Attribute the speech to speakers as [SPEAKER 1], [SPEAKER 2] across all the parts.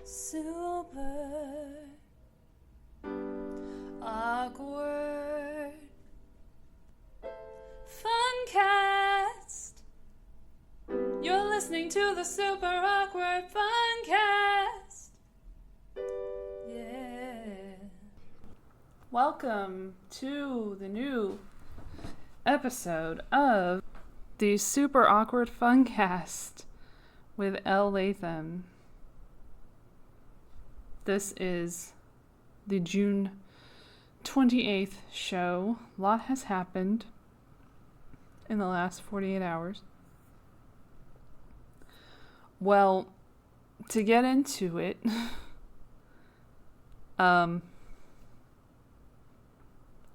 [SPEAKER 1] Super awkward Funcast. You're listening to the Super Awkward Funcast. Yeah.
[SPEAKER 2] Welcome to the new episode of the Super Awkward Funcast with Elle, Latham. This is the June 28th show. A lot has happened in the last 48 hours. Well, to get into it, I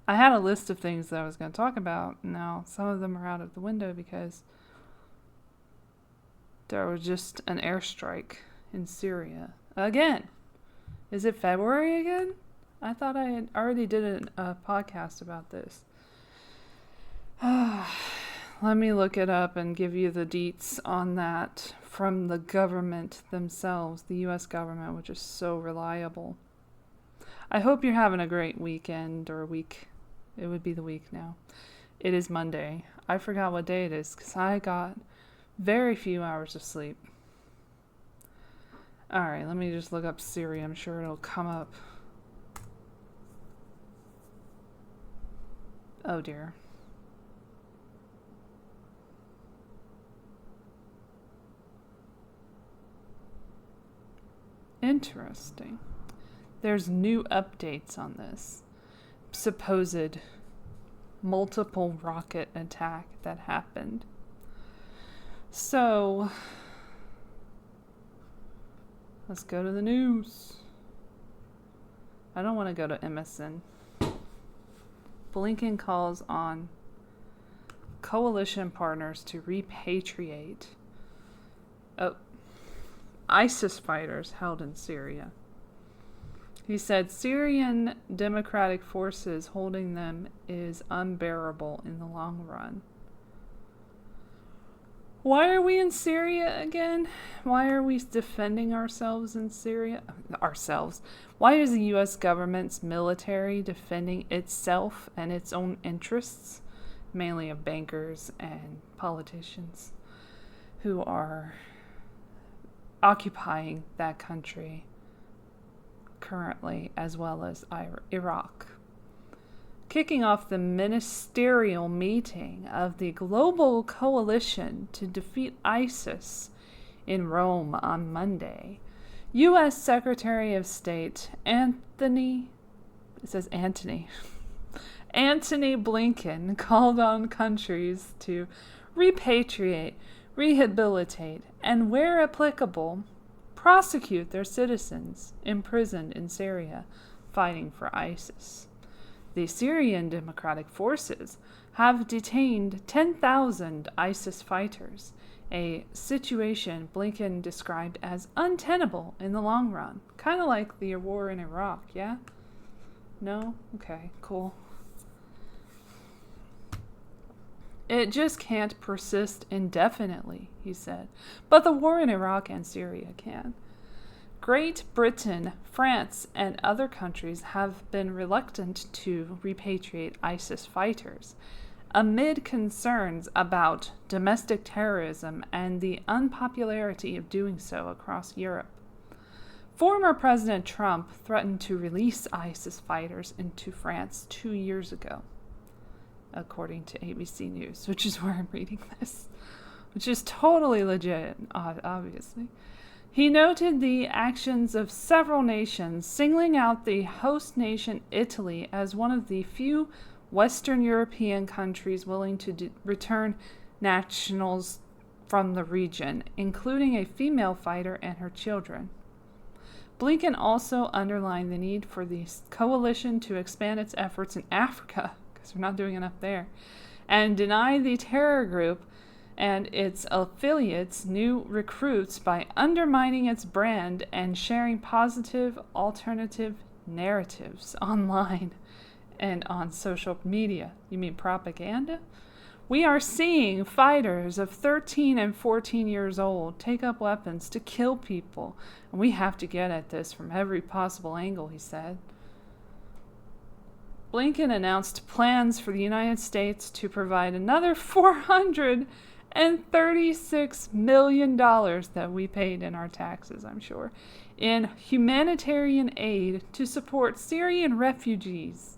[SPEAKER 2] had a list of things that I was going to talk about. Now, some of them are out of the window because there was just an airstrike in Syria. Again. Is it February again? I thought I had already did a podcast about this. Let me look it up and give you the deets on that from the government themselves, the U.S. government, which is so reliable. I hope you're having a great weekend or week. It would be the week now. It is Monday. I forgot what day it is because I got very few hours of sleep. Alright, let me just look up Syria. I'm sure it'll come up. Oh dear. Interesting. There's new updates on this supposed multiple rocket attack that happened. So, let's go to the news. I don't want to go to MSN. Blinken calls on coalition partners to repatriate ISIS fighters held in Syria. He said Syrian democratic forces holding them is unbearable in the long run. Why are we in Syria again? Why are we defending ourselves in Syria? Why is the U.S. government's military defending itself and its own interests, mainly of bankers and politicians who are occupying that country currently, as well as Iraq? Kicking off the ministerial meeting of the Global Coalition to Defeat ISIS in Rome on Monday, U.S. Secretary of State Antony Blinken called on countries to repatriate, rehabilitate, and where applicable, prosecute their citizens imprisoned in Syria fighting for ISIS. The Syrian Democratic Forces have detained 10,000 ISIS fighters, a situation Blinken described as untenable in the long run. Kind of like the war in Iraq, yeah? No? Okay, cool. It just can't persist indefinitely, he said. But the war in Iraq and Syria can. Great Britain, France, and other countries have been reluctant to repatriate ISIS fighters amid concerns about domestic terrorism and the unpopularity of doing so across Europe. Former President Trump threatened to release ISIS fighters into France 2 years ago, according to ABC News, which is where I'm reading this, which is totally legit, obviously. He noted the actions of several nations, singling out the host nation Italy as one of the few Western European countries willing to return nationals from the region, including a female fighter and her children. Blinken also underlined the need for the coalition to expand its efforts in Africa, because we're not doing enough there, and deny the terror group and its affiliates new recruits by undermining its brand and sharing positive alternative narratives online and on social media. You mean propaganda? We are seeing fighters of 13 and 14 years old take up weapons to kill people, and we have to get at this from every possible angle, he said. Blinken announced plans for the United States to provide another $436 million that we paid in our taxes, I'm sure, in humanitarian aid to support Syrian refugees,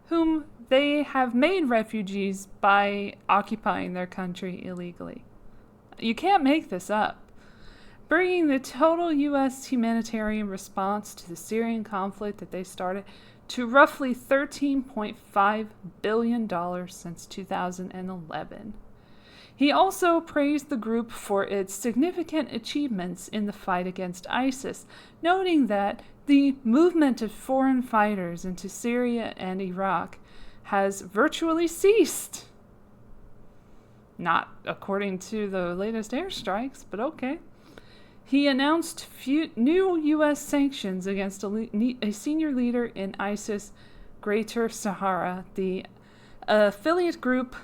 [SPEAKER 2] whom they have made refugees by occupying their country illegally. You can't make this up. Bringing the total U.S. humanitarian response to the Syrian conflict that they started to roughly $13.5 billion since 2011. He also praised the group for its significant achievements in the fight against ISIS, noting that the movement of foreign fighters into Syria and Iraq has virtually ceased. Not according to the latest airstrikes, but okay. He announced new U.S. sanctions against a senior leader in ISIS Greater Sahara, the affiliate group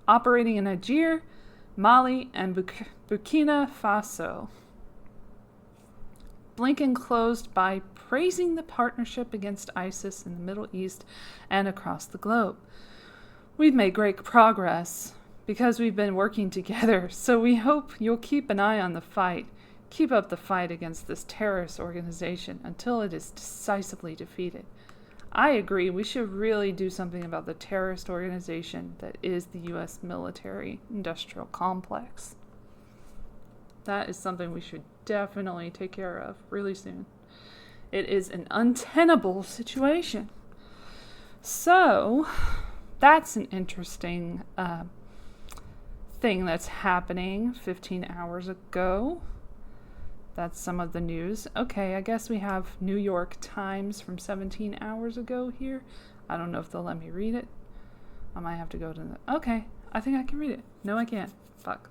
[SPEAKER 2] operating in Niger, Mali, and Burkina Faso. Blinken closed by praising the partnership against ISIS in the Middle East and across the globe. We've made great progress because we've been working together, so we hope you'll keep an eye on the fight. Keep up the fight against this terrorist organization until it is decisively defeated. I agree, we should really do something about the terrorist organization that is the U.S. military-industrial complex. That is something we should definitely take care of really soon. It is an untenable situation. So, that's an interesting thing that's happening 15 hours ago. That's some of the news. Okay, I guess we have New York Times from 17 hours ago here. I don't know if they'll let me read it. I might have to go to the... Okay, I think I can read it. No, I can't. Fuck.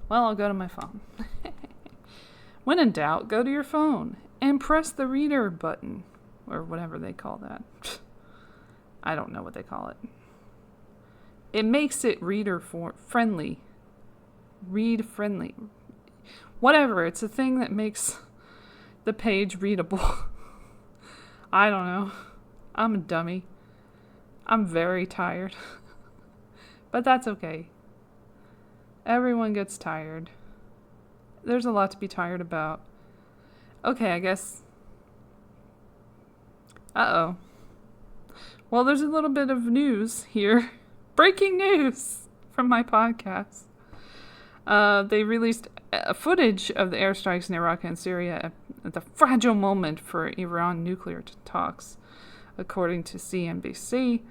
[SPEAKER 2] Well, I'll go to my phone. When in doubt, go to your phone and press the reader button, or whatever they call that. I don't know what they call it. It makes it reader-friendly. Read-friendly. Whatever, it's a thing that makes the page readable. I don't know. I'm a dummy. I'm very tired. But that's okay. Everyone gets tired. There's a lot to be tired about. Okay, I guess. Uh-oh. Well, there's a little bit of news here. Breaking news from my podcast. They released footage of the airstrikes in Iraq and Syria at the fragile moment for Iran nuclear talks, according to CNBC.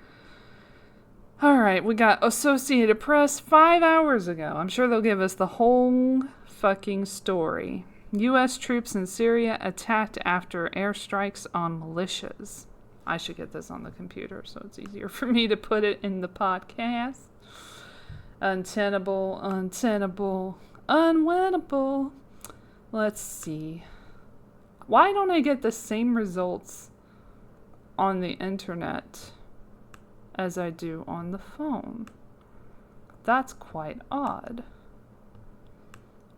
[SPEAKER 2] All right, we got Associated Press 5 hours ago. I'm sure they'll give us the whole fucking story. U.S. troops in Syria attacked after airstrikes on militias. I should get this on the computer so it's easier for me to put it in the podcast. Untenable, unwinnable. Let's see. Why don't I get the same results on the internet as I do on the phone? That's quite odd.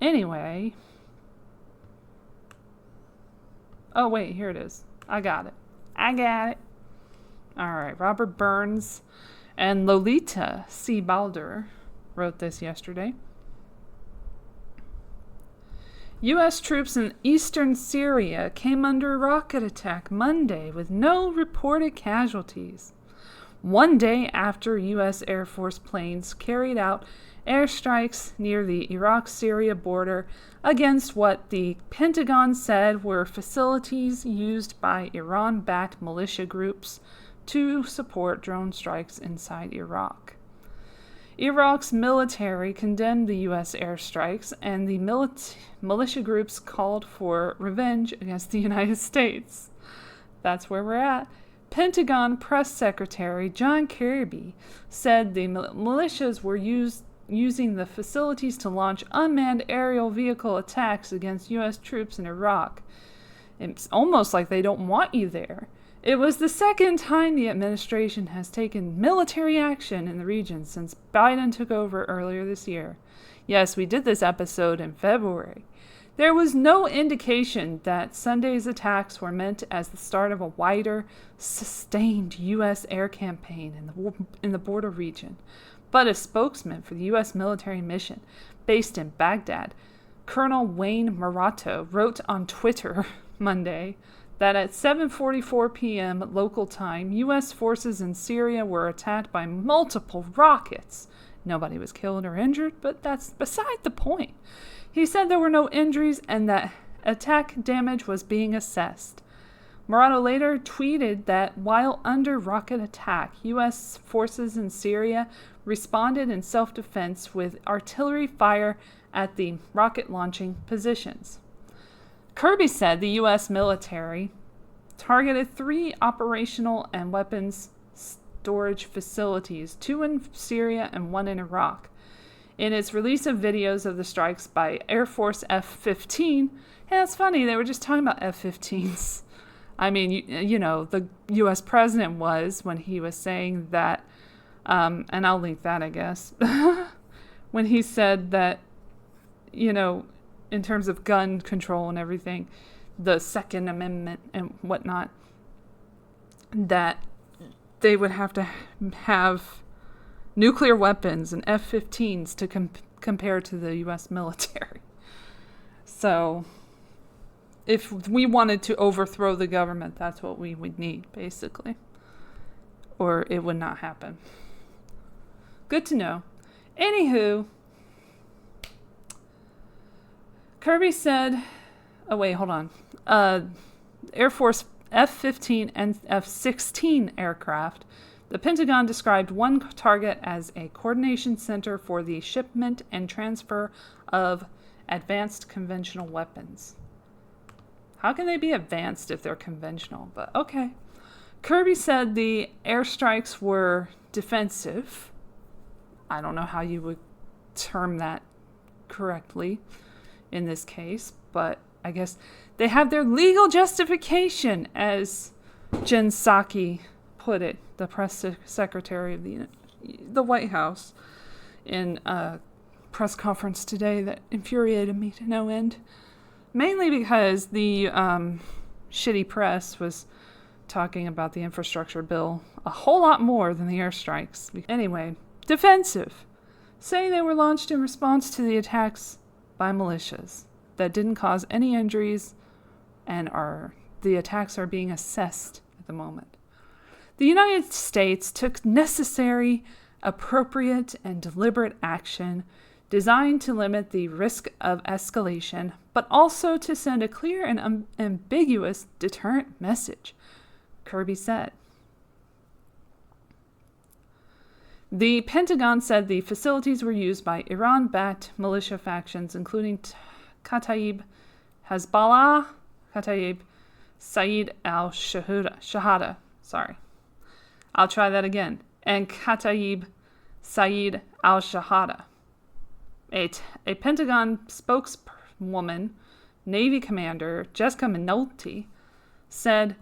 [SPEAKER 2] Anyway. Oh, wait, here it is. I got it. Alright, Robert Burns and Lolita C. Balder wrote this yesterday. U.S. troops in eastern Syria came under a rocket attack Monday with no reported casualties. One day after U.S. Air Force planes carried out airstrikes near the Iraq-Syria border against what the Pentagon said were facilities used by Iran-backed militia groups to support drone strikes inside Iraq. Iraq's military condemned the U.S. airstrikes, and the militia groups called for revenge against the United States. That's where we're at. Pentagon Press Secretary John Kirby said the militias were using the facilities to launch unmanned aerial vehicle attacks against U.S. troops in Iraq. It's almost like they don't want you there. It was the second time the administration has taken military action in the region since Biden took over earlier this year. Yes, we did this episode in February. There was no indication that Sunday's attacks were meant as the start of a wider, sustained U.S. air campaign in the border region. But a spokesman for the U.S. military mission based in Baghdad, Colonel Wayne Marato, wrote on Twitter Monday that at 7:44 p.m. local time, U.S. forces in Syria were attacked by multiple rockets. Nobody was killed or injured, but that's beside the point. He said there were no injuries and that attack damage was being assessed. Marato later tweeted that while under rocket attack, U.S. forces in Syria responded in self-defense with artillery fire at the rocket launching positions. Kirby said the U.S. military targeted 3 operational and weapons storage facilities, 2 in Syria and 1 in Iraq. In its release of videos of the strikes by Air Force F-15, hey, it's funny, they were just talking about F-15s. I mean, you know, the U.S. president was when he was saying that, and I'll link that, I guess, when he said that, you know, in terms of gun control and everything, the Second Amendment and whatnot, that they would have to have nuclear weapons and F-15s to compare to the U.S. military. So, if we wanted to overthrow the government, that's what we would need, basically. Or it would not happen. Good to know. Anywho, Kirby said, oh wait, hold on. Air Force F-15 and F-16 aircraft. The Pentagon described one target as a coordination center for the shipment and transfer of advanced conventional weapons. How can they be advanced if they're conventional? But okay. Kirby said the airstrikes were defensive. I don't know how you would term that correctly in this case, but I guess they have their legal justification, as Jen Psaki put it, the press secretary of the White House, in a press conference today that infuriated me to no end. Mainly because the shitty press was talking about the infrastructure bill a whole lot more than the airstrikes. Anyway, defensive, saying they were launched in response to the attacks by militias that didn't cause any injuries and the attacks are being assessed at the moment. The United States took necessary, appropriate, and deliberate action designed to limit the risk of escalation, but also to send a clear and ambiguous deterrent message, Kirby said. The Pentagon said the facilities were used by Iran-backed militia factions, including Kataib Hezbollah, Kataib Saeed al-Shahada, I'll try that again, and Kataib Saeed al-Shahada. A Pentagon spokeswoman, Navy Commander Jessica Minotti, said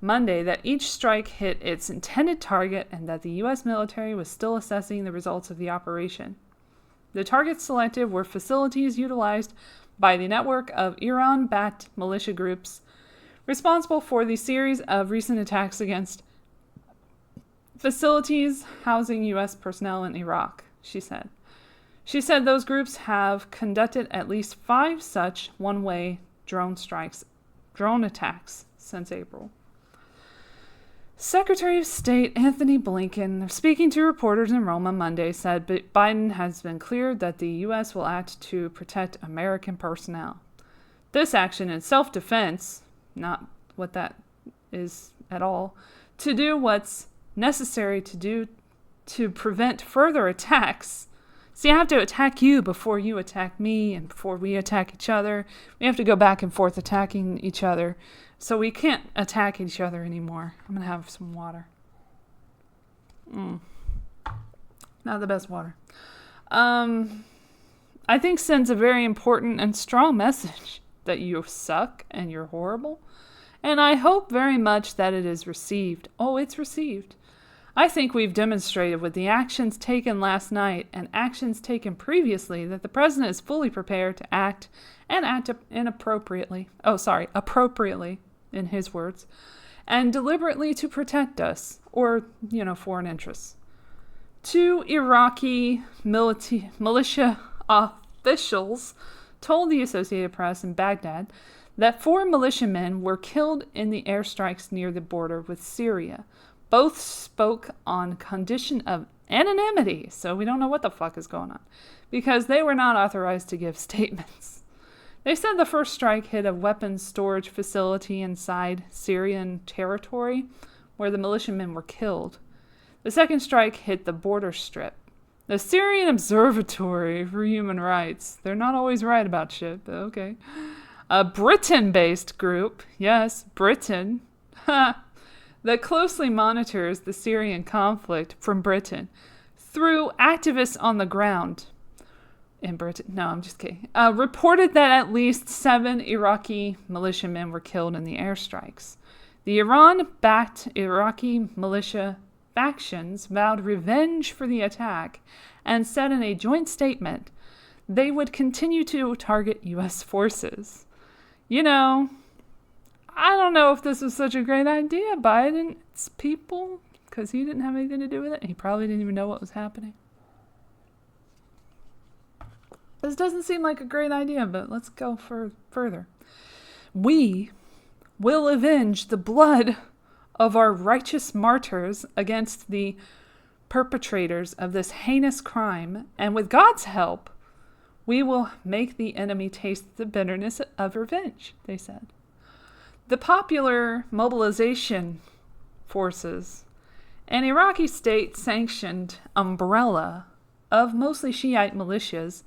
[SPEAKER 2] Monday that each strike hit its intended target and that the U.S. military was still assessing the results of the operation. The targets selected were facilities utilized by the network of Iran-backed militia groups responsible for the series of recent attacks against facilities housing U.S. personnel in Iraq, she said. She said those groups have conducted at least 5 such one-way drone attacks since April. Secretary of State Anthony Blinken, speaking to reporters in Rome on Monday, said Biden has been cleared that the U.S. will act to protect American personnel. This action in self-defense, not what that is at all, to do what's necessary to do to prevent further attacks. See, I have to attack you before you attack me and before we attack each other. We have to go back and forth attacking each other. So we can't attack each other anymore. I'm going to have some water. Not the best water. I think sends a very important and strong message that you suck and you're horrible and I hope very much that it is received. Oh, it's received. I think we've demonstrated with the actions taken last night and actions taken previously that the president is fully prepared to act and act appropriately, in his words, and deliberately to protect us, or, foreign interests. Two Iraqi militia officials told the Associated Press in Baghdad that 4 militiamen were killed in the airstrikes near the border with Syria. Both spoke on condition of anonymity, so we don't know what the fuck is going on, because they were not authorized to give statements. They said the first strike hit a weapons storage facility inside Syrian territory where the militiamen were killed. The second strike hit the border strip. The Syrian Observatory for Human Rights, they're not always right about shit, but okay. A Britain-based group, yes, Britain, that closely monitors the Syrian conflict from Britain through activists on the ground in Britain. No, I'm just kidding. Reported that at least 7 Iraqi militiamen were killed in the airstrikes. The Iran-backed Iraqi militia factions vowed revenge for the attack and said in a joint statement they would continue to target U.S. forces. I don't know if this was such a great idea, Biden's people, because he didn't have anything to do with it. He probably didn't even know what was happening. This doesn't seem like a great idea, but let's go further. We will avenge the blood of our righteous martyrs against the perpetrators of this heinous crime, and with God's help, we will make the enemy taste the bitterness of revenge, they said. The Popular Mobilization Forces, an Iraqi state-sanctioned umbrella of mostly Shiite militias,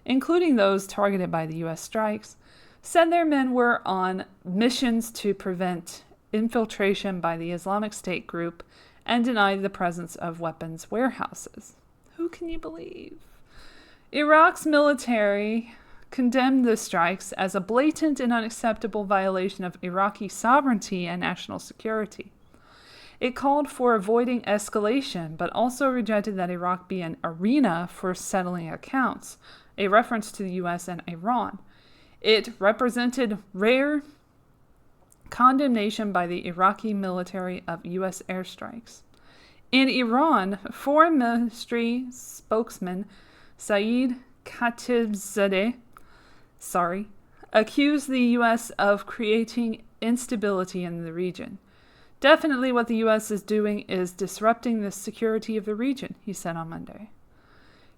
[SPEAKER 2] including those targeted by the U.S. strikes, said their men were on missions to prevent infiltration by the Islamic State group and denied the presence of weapons warehouses. Who can you believe? Iraq's military condemned the strikes as a blatant and unacceptable violation of Iraqi sovereignty and national security. It called for avoiding escalation, but also rejected that Iraq be an arena for settling accounts, a reference to the U.S. and Iran. It represented rare condemnation by the Iraqi military of U.S. airstrikes. In Iran, Foreign Ministry spokesman Saeed Khatibzadeh accused the U.S. of creating instability in the region. Definitely what the U.S. is doing is disrupting the security of the region, he said on Monday.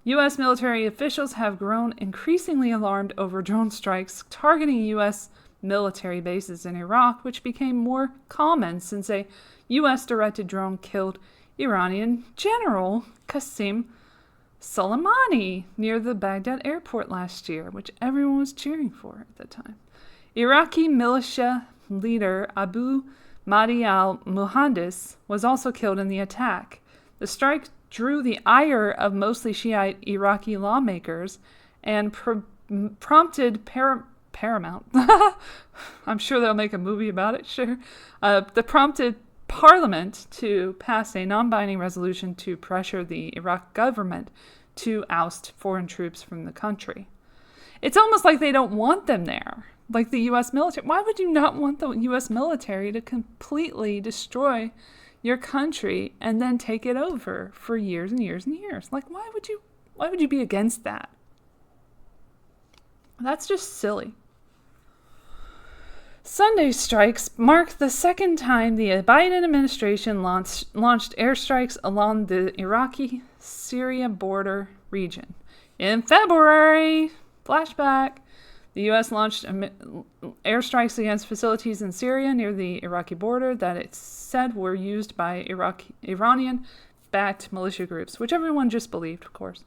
[SPEAKER 2] U.S. military officials have grown increasingly alarmed over drone strikes targeting U.S. military bases in Iraq, which became more common since a U.S.-directed drone killed Iranian General Qasem Soleimani near the Baghdad airport last year, which everyone was cheering for at the time. Iraqi militia leader Abu Mahdi al-Muhandis was also killed in the attack. The strike drew the ire of mostly Shiite Iraqi lawmakers and prompted Paramount. I'm sure they'll make a movie about it, sure. That prompted Parliament to pass a non-binding resolution to pressure the Iraq government to oust foreign troops from the country. It's almost like they don't want them there, like the U.S. military. Why would you not want the U.S. military to completely destroy your country and then take it over for years and years and years? Like, why would you be against that? That's just silly. Sunday's strikes mark the second time the Biden administration launched airstrikes along the Iraq-Syria border region. In February, flashback, the U.S. launched airstrikes against facilities in Syria near the Iraqi border that it said were used by Iranian-backed militia groups, which everyone just believed, of course,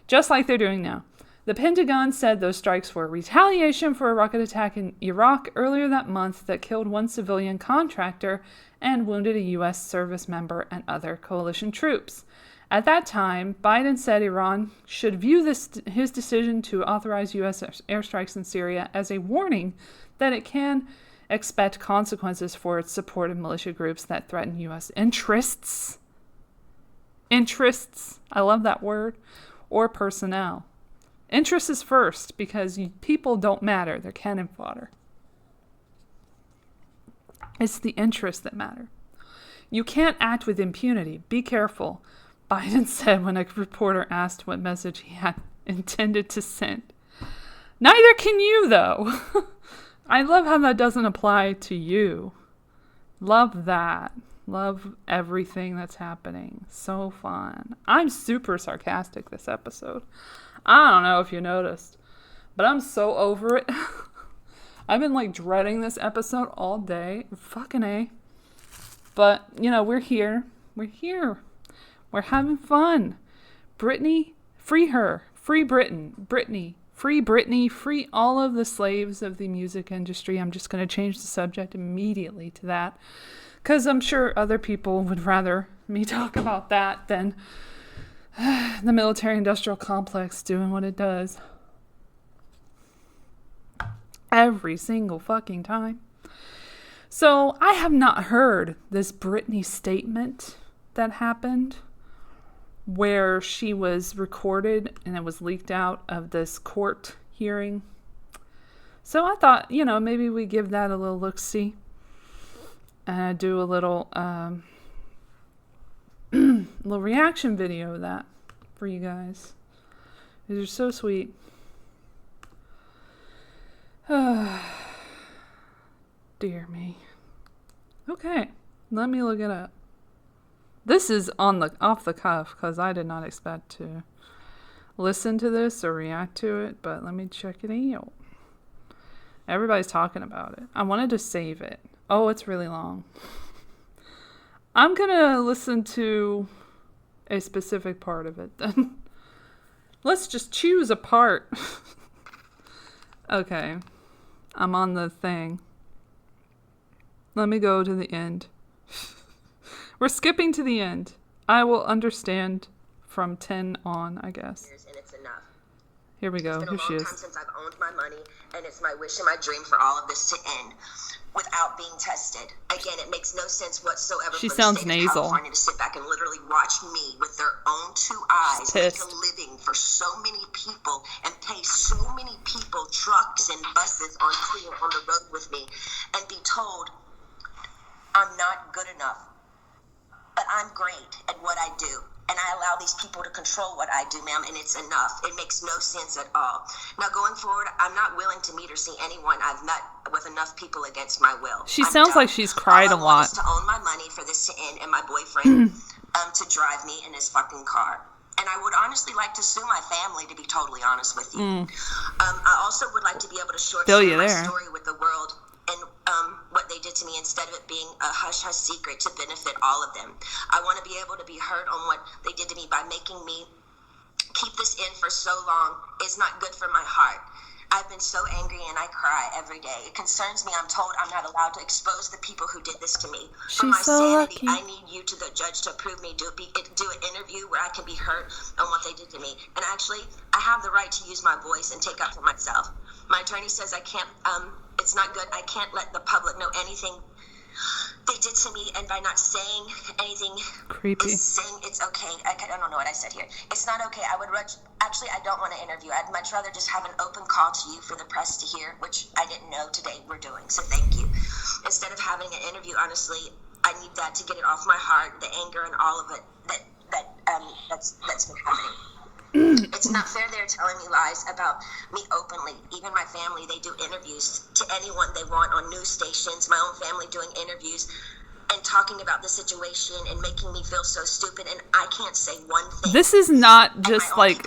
[SPEAKER 2] just like they're doing now. The Pentagon said those strikes were retaliation for a rocket attack in Iraq earlier that month that killed one civilian contractor and wounded a U.S. service member and other coalition troops. At that time, Biden said Iran should view his decision to authorize U.S. airstrikes in Syria as a warning that it can expect consequences for its support of militia groups that threaten U.S. interests. Interests. I love that word. Or personnel. Interest is first because people don't matter. They're cannon fodder. It's the interests that matter. You can't act with impunity. Be careful, Biden said when a reporter asked what message he had intended to send. Neither can you, though. I love how that doesn't apply to you. Love that. Love everything that's happening. So fun. I'm super sarcastic this episode. I don't know if you noticed, but I'm so over it. I've been like dreading this episode all day. Fucking A. But, you know, we're here. We're here. We're having fun. Britney, free her. Free Britain. Britney. Free Britney. Free all of the slaves of the music industry. I'm just going to change the subject immediately to that. Because I'm sure other people would rather me talk about that than the military-industrial complex doing what it does. Every single fucking time. So I have not heard this Britney statement that happened where she was recorded and it was leaked out of this court hearing. So I thought, you know, maybe we give that a little look-see. And do a little little reaction video of that for you guys. These are so sweet. Dear me. Okay, let me look it up. This is off the cuff because I did not expect to listen to this or react to it, but let me check it out. Everybody's talking about it. I wanted to save it. Oh, it's really long. I'm gonna listen to a specific part of it then. Let's just choose a part. Okay. I'm on the thing. Let me go to the end. We're skipping to the end. I will understand from 10 on, I guess.
[SPEAKER 3] And it's enough.
[SPEAKER 2] Here we go. Here she is.
[SPEAKER 3] It's been a long time since I've owned my money, and it's my wish and my dream for all of this to end without being tested. Again, it makes no sense whatsoever.
[SPEAKER 2] She
[SPEAKER 3] for the
[SPEAKER 2] sounds
[SPEAKER 3] state of
[SPEAKER 2] nasal.
[SPEAKER 3] California to sit back and literally watch me with their own two eyes make a living for so many people and pay so many people trucks and buses on the road with me and be told I'm not good enough. But I'm great at what I do. And I allow these people to control what I do, ma'am, and it's enough. It makes no sense at all. Now, going forward, I'm not willing to meet or see anyone I've met with enough people against my will.
[SPEAKER 2] She sounds like she's cried a lot.
[SPEAKER 3] All I want is to own my money for this to end and my boyfriend to drive me in his fucking car. And I would honestly like to sue my family, to be totally honest with you. I also would like to be able to share my story with the world and what they did to me instead of it being a hush-hush secret to benefit all of them. I want to be able to be heard on what they did to me by making me keep this in for so long is not good for my heart. I've been so angry and I cry every day. It concerns me. I'm told I'm not allowed to expose the people who did this to me. For my sanity, I need you to the judge to approve me, do an interview where I can be heard on what they did to me. And actually, I have the right to use my voice and take up for myself. My attorney says I can't, it's not good. I can't let the public know anything they did to me, and by not saying anything,
[SPEAKER 2] creepy.
[SPEAKER 3] Saying it's okay. I don't know what I said here. It's not okay. I don't want to interview. I'd much rather just have an open call to you for the press to hear, which I didn't know today we're doing. So thank you. Instead of having an interview, honestly, I need that to get it off my heart, the anger and all of it that's been happening. It's not fair they're telling me lies about me openly. Even my family, they do interviews to anyone they want on news stations. My own family doing interviews and talking about the situation and making me feel so stupid, and I can't say one thing.
[SPEAKER 2] This is not just like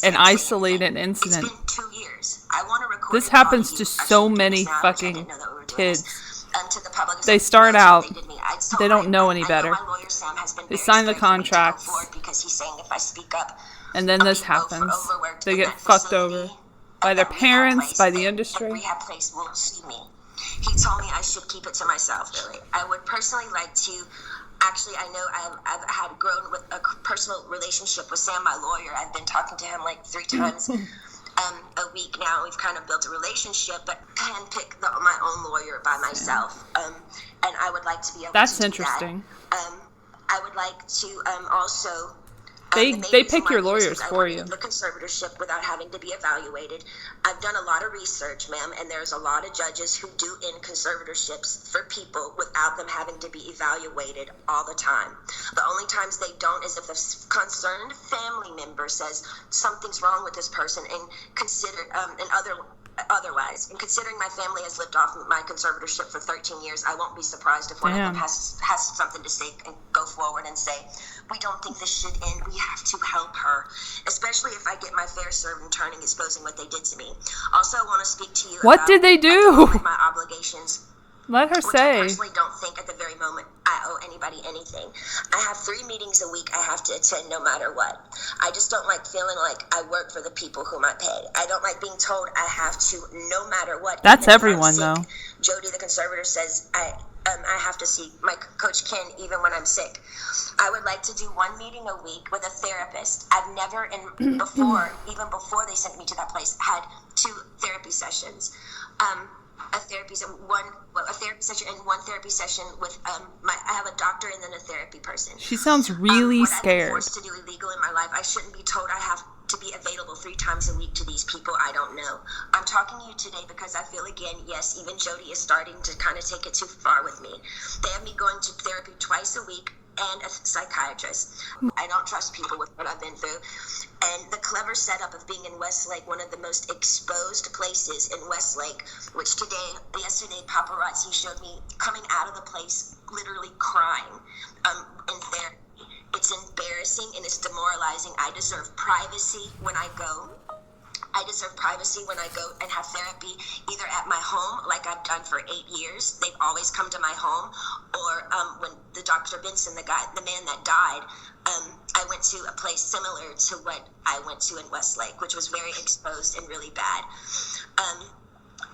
[SPEAKER 2] an
[SPEAKER 3] isolated
[SPEAKER 2] incident.
[SPEAKER 3] It's been 2 years. I want to record.
[SPEAKER 2] This happens to so many fucking kids. They start out, they don't know any better. They sign the contracts,
[SPEAKER 3] because he's saying if I speak up,
[SPEAKER 2] and then this happens. They get fucked over by their parents, by the industry.
[SPEAKER 3] Rehab place won't see me. He told me I should keep it to myself, really. I would personally like to, actually, I know I've had grown with a personal relationship with Sam, my lawyer. I've been talking to him like 3 times a week now. We've kind of built a relationship, but I handpick my own lawyer it by myself. And I would like to be able
[SPEAKER 2] That's
[SPEAKER 3] to do
[SPEAKER 2] interesting.
[SPEAKER 3] that. I would like to also...
[SPEAKER 2] They pick your lawyers for you.
[SPEAKER 3] The conservatorship without having to be evaluated. I've done a lot of research, ma'am, and there's a lot of judges who do end conservatorships for people without them having to be evaluated all the time. The only times they don't is if a concerned family member says something's wrong with this person and otherwise. And considering my family has lived off my conservatorship for 13 years, I won't be surprised if one of them has something to say and go forward and say, we don't think this should end. We have to help her, especially if I get my fair served in turning, exposing what they did to me. Also, I want to speak to you
[SPEAKER 2] What did they do?
[SPEAKER 3] My obligations.
[SPEAKER 2] Let her
[SPEAKER 3] Which
[SPEAKER 2] say.
[SPEAKER 3] I personally don't think at the very moment I owe anybody anything. I have 3 meetings a week I have to attend no matter what. I just don't like feeling like I work for the people whom I pay. I don't like being told I have to no matter what.
[SPEAKER 2] That's
[SPEAKER 3] Even if I'm
[SPEAKER 2] everyone,
[SPEAKER 3] sick.
[SPEAKER 2] though.
[SPEAKER 3] Jody, the conservator, says I have to see my coach Ken even when I'm sick. I would like to do 1 meeting a week with a therapist. I've never, even before they sent me to that place, had 2 therapy sessions. A therapy session and 1 therapy session with I have a doctor and then a therapy person.
[SPEAKER 2] She sounds really
[SPEAKER 3] what I've been
[SPEAKER 2] scared.
[SPEAKER 3] forced to do illegal in my life, I shouldn't be told I have to be available 3 times a week to these people I don't know. I'm talking to you today because I feel again, yes, even Jody is starting to kind of take it too far with me. They have me going to therapy twice a week and a psychiatrist. I don't trust people with what I've been through. And the clever setup of being in Westlake, one of the most exposed places in Westlake, which yesterday, paparazzi showed me coming out of the place, literally crying in therapy. It's embarrassing and it's demoralizing. I deserve privacy when I go. I deserve privacy when I go and have therapy, either at my home, like I've done for 8 years. They've always come to my home. Or when the Dr. Benson, the man that died, I went to a place similar to what I went to in Westlake, which was very exposed and really bad.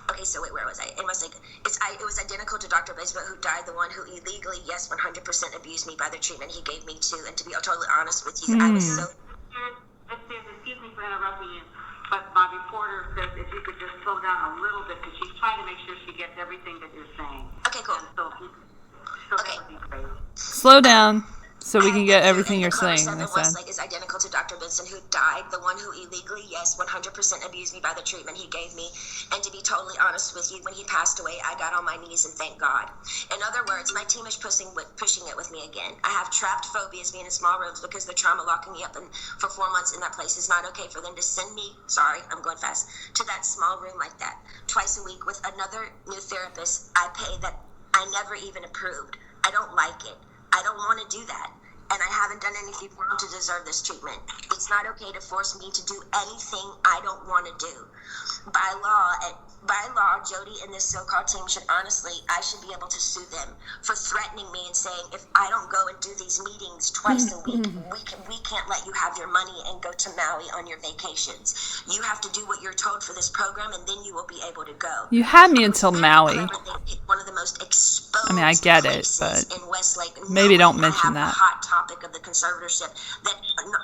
[SPEAKER 3] Okay, so wait, where was I? In Westlake. It was identical to Dr. Benson, who died, the one who illegally, yes, 100% abused me by the treatment he gave me too. And to be totally honest with you, I was so...
[SPEAKER 4] Excuse me for interrupting you. But my reporter says if you could just slow down a little bit because she's trying to make sure she gets everything that you're saying.
[SPEAKER 3] Okay, cool.
[SPEAKER 4] Okay. That would be great.
[SPEAKER 2] Slow down so we can get everything you're saying.
[SPEAKER 3] Westlake is identical to Dr. Benson, who died, the one who illegally, yes, 100% abused me by the treatment he gave me. And to be totally honest with you, when he passed away, I got on my knees and thanked God. In other words, my team is pushing it with me again. I have trapped phobias being in small rooms because the trauma locking me up for 4 months in that place is not okay for them to send me, sorry, I'm going fast, to that small room like that, twice a week with another new therapist I pay that I never even approved. I don't like it. I don't want to do that. And I haven't done anything wrong to deserve this treatment. It's not okay to force me to do anything I don't want to do. By law, Jody and this so-called team should I should be able to sue them for threatening me and saying, if I don't go and do these meetings twice a week, we can't let you have your money and go to Maui on your vacations. You have to do what you're told for this program, and then you will be able to go.
[SPEAKER 2] You had me until Maui.
[SPEAKER 3] One of the most exposed
[SPEAKER 2] I get it, but
[SPEAKER 3] in Westlake.
[SPEAKER 2] maybe don't mention that.
[SPEAKER 3] The hot topic of the conservatorship that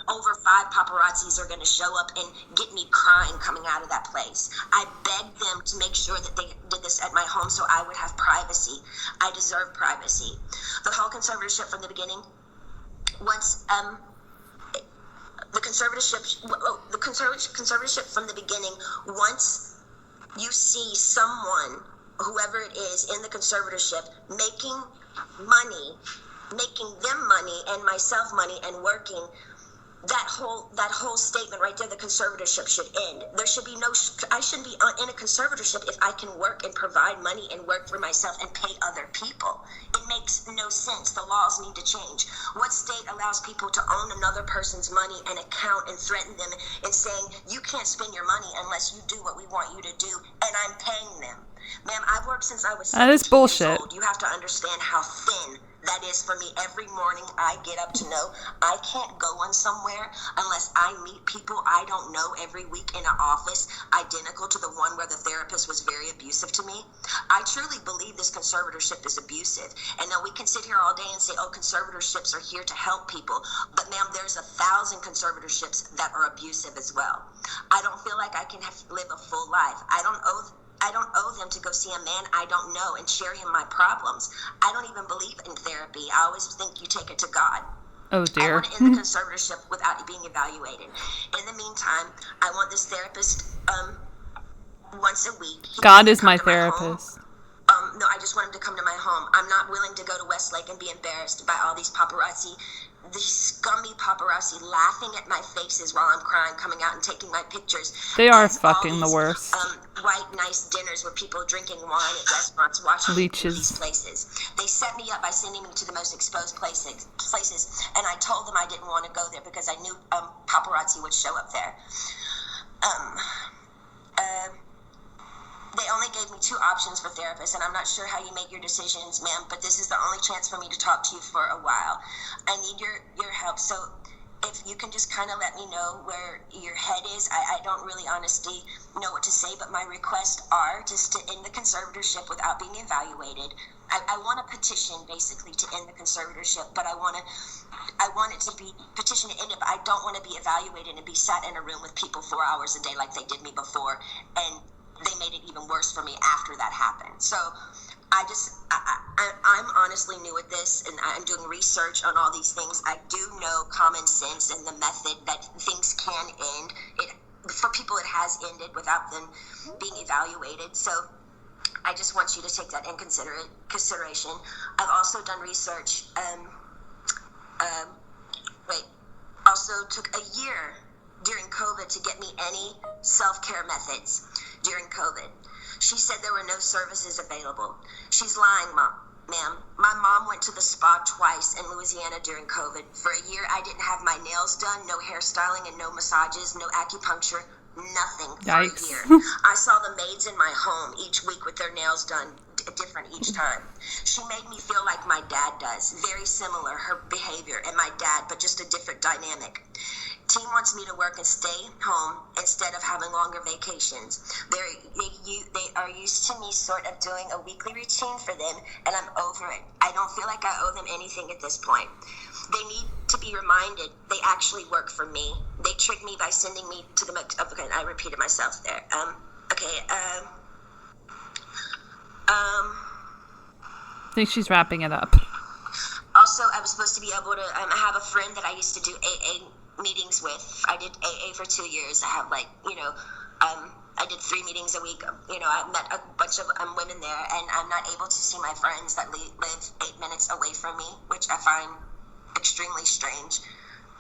[SPEAKER 3] over 5 paparazzis are going to show up and get me crying coming out of that place. I begged them to make sure that they did this at my home so I would have privacy. I deserve privacy. The whole conservatorship from the beginning, once the conservatorship from the beginning, once you see someone, whoever it is in the conservatorship, making them money and myself money and working, that whole statement right there, the conservatorship should end. There should be I shouldn't be in a conservatorship if I can work and provide money and work for myself and pay other people. It makes no sense. The laws need to change. What state allows people to own another person's money and account and threaten them and saying, you can't spend your money unless you do what we want you to do, and I'm paying them? Ma'am, I've worked since I was 17
[SPEAKER 2] That is bullshit.
[SPEAKER 3] years old. You have to understand how thin that is for me. Every morning I get up to know I can't go on somewhere unless I meet people I don't know every week in an office identical to the one where the therapist was very abusive to me. I truly believe this conservatorship is abusive. And now we can sit here all day and say, oh, conservatorships are here to help people. But ma'am, there's 1,000 conservatorships that are abusive as well. I don't feel like I can live a full life. I I don't owe them to go see a man I don't know and share him my problems. I don't even believe in therapy. I always think you take it to God.
[SPEAKER 2] Oh, dear.
[SPEAKER 3] I want to end the conservatorship without being evaluated. In the meantime, I want this therapist once a week.
[SPEAKER 2] God is my therapist.
[SPEAKER 3] No, I just want him to come to my home. I'm not willing to go to Westlake and be embarrassed by all these paparazzi, these scummy paparazzi laughing at my faces while I'm crying, coming out and taking my pictures.
[SPEAKER 2] They are
[SPEAKER 3] There's all
[SPEAKER 2] fucking the
[SPEAKER 3] these,
[SPEAKER 2] worst.
[SPEAKER 3] White, nice dinners with people drinking wine at restaurants, watching
[SPEAKER 2] Leeches.
[SPEAKER 3] these places. They set me up by sending me to the most exposed places, and I told them I didn't want to go there because I knew paparazzi would show up there. They only gave me 2 options for therapists, and I'm not sure how you make your decisions, ma'am, but this is the only chance for me to talk to you for a while. I need your help, so if you can just kind of let me know where your head is. I don't really honestly know what to say, but my requests are just to end the conservatorship without being evaluated. I want a petition, basically, to end the conservatorship, but I want it to be petition to end it, but I don't want to be evaluated and be sat in a room with people 4 hours a day like they did me before, and they made it even worse for me after that happened. So I'm honestly new at this, and I'm doing research on all these things. I do know common sense and the method that things can end. For people, it has ended without them being evaluated. So I just want you to take that in consideration. I've also done research. Also took a year during COVID to get me any self-care methods during COVID. She said there were no services available. She's lying, ma'am. My mom went to the spa twice in Louisiana during COVID. For a year, I didn't have my nails done, no hairstyling and no massages, no acupuncture, nothing for
[SPEAKER 2] Yikes.
[SPEAKER 3] a year. I saw the maids in my home each week with their nails done different each time. She made me feel like my dad does. Very similar, her behavior and my dad, but just a different dynamic. Team wants me to work and stay home instead of having longer vacations. They are used to me sort of doing a weekly routine for them, and I'm over it. I don't feel like I owe them anything at this point. They need to be reminded they actually work for me. They tricked me by sending me to the... Okay, I repeated myself there.
[SPEAKER 2] I think she's wrapping it up.
[SPEAKER 3] Also, I was supposed to be able to... I have a friend that I used to do AA meetings with. I did AA for 2 years. I have I did 3 meetings a week. I met a bunch of women there, and I'm not able to see my friends that live 8 minutes away from me, which I find extremely strange.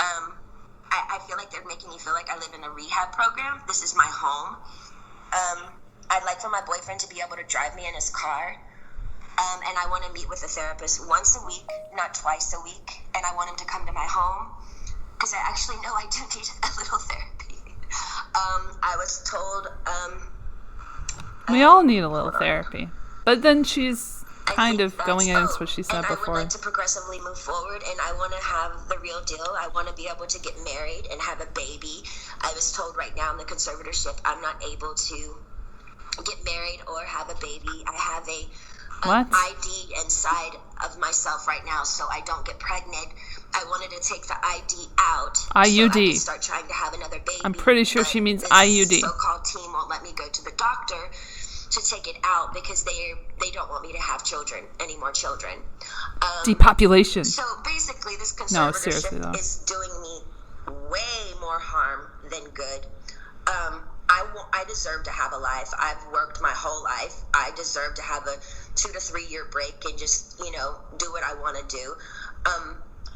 [SPEAKER 3] I feel like they're making me feel like I live in a rehab program. This is my home. I'd like for my boyfriend to be able to drive me in his car. And I want to meet with a therapist once a week, not twice a week. And I want him to come to my home, because I actually know I do need a little therapy. I was told...
[SPEAKER 2] we all need a little therapy. But then she's kind of going against what she said
[SPEAKER 3] and
[SPEAKER 2] before.
[SPEAKER 3] I would like to progressively move forward, and I want to have the real deal. I want to be able to get married and have a baby. I was told right now in the conservatorship I'm not able to get married or have a baby. I have a ID inside of myself right now, so I don't get pregnant. I wanted to take the ID out
[SPEAKER 2] IUD.
[SPEAKER 3] so I can start trying to have another baby.
[SPEAKER 2] I'm pretty sure she means
[SPEAKER 3] this
[SPEAKER 2] IUD.
[SPEAKER 3] So-called team won't let me go to the doctor to take it out because they don't want me to have any more children.
[SPEAKER 2] Depopulation.
[SPEAKER 3] So basically, this conservatorship
[SPEAKER 2] though.
[SPEAKER 3] is doing me way more harm than good. I deserve to have a life. I've worked my whole life. I deserve to have a 2 to 3 year break and just, do what I want to do.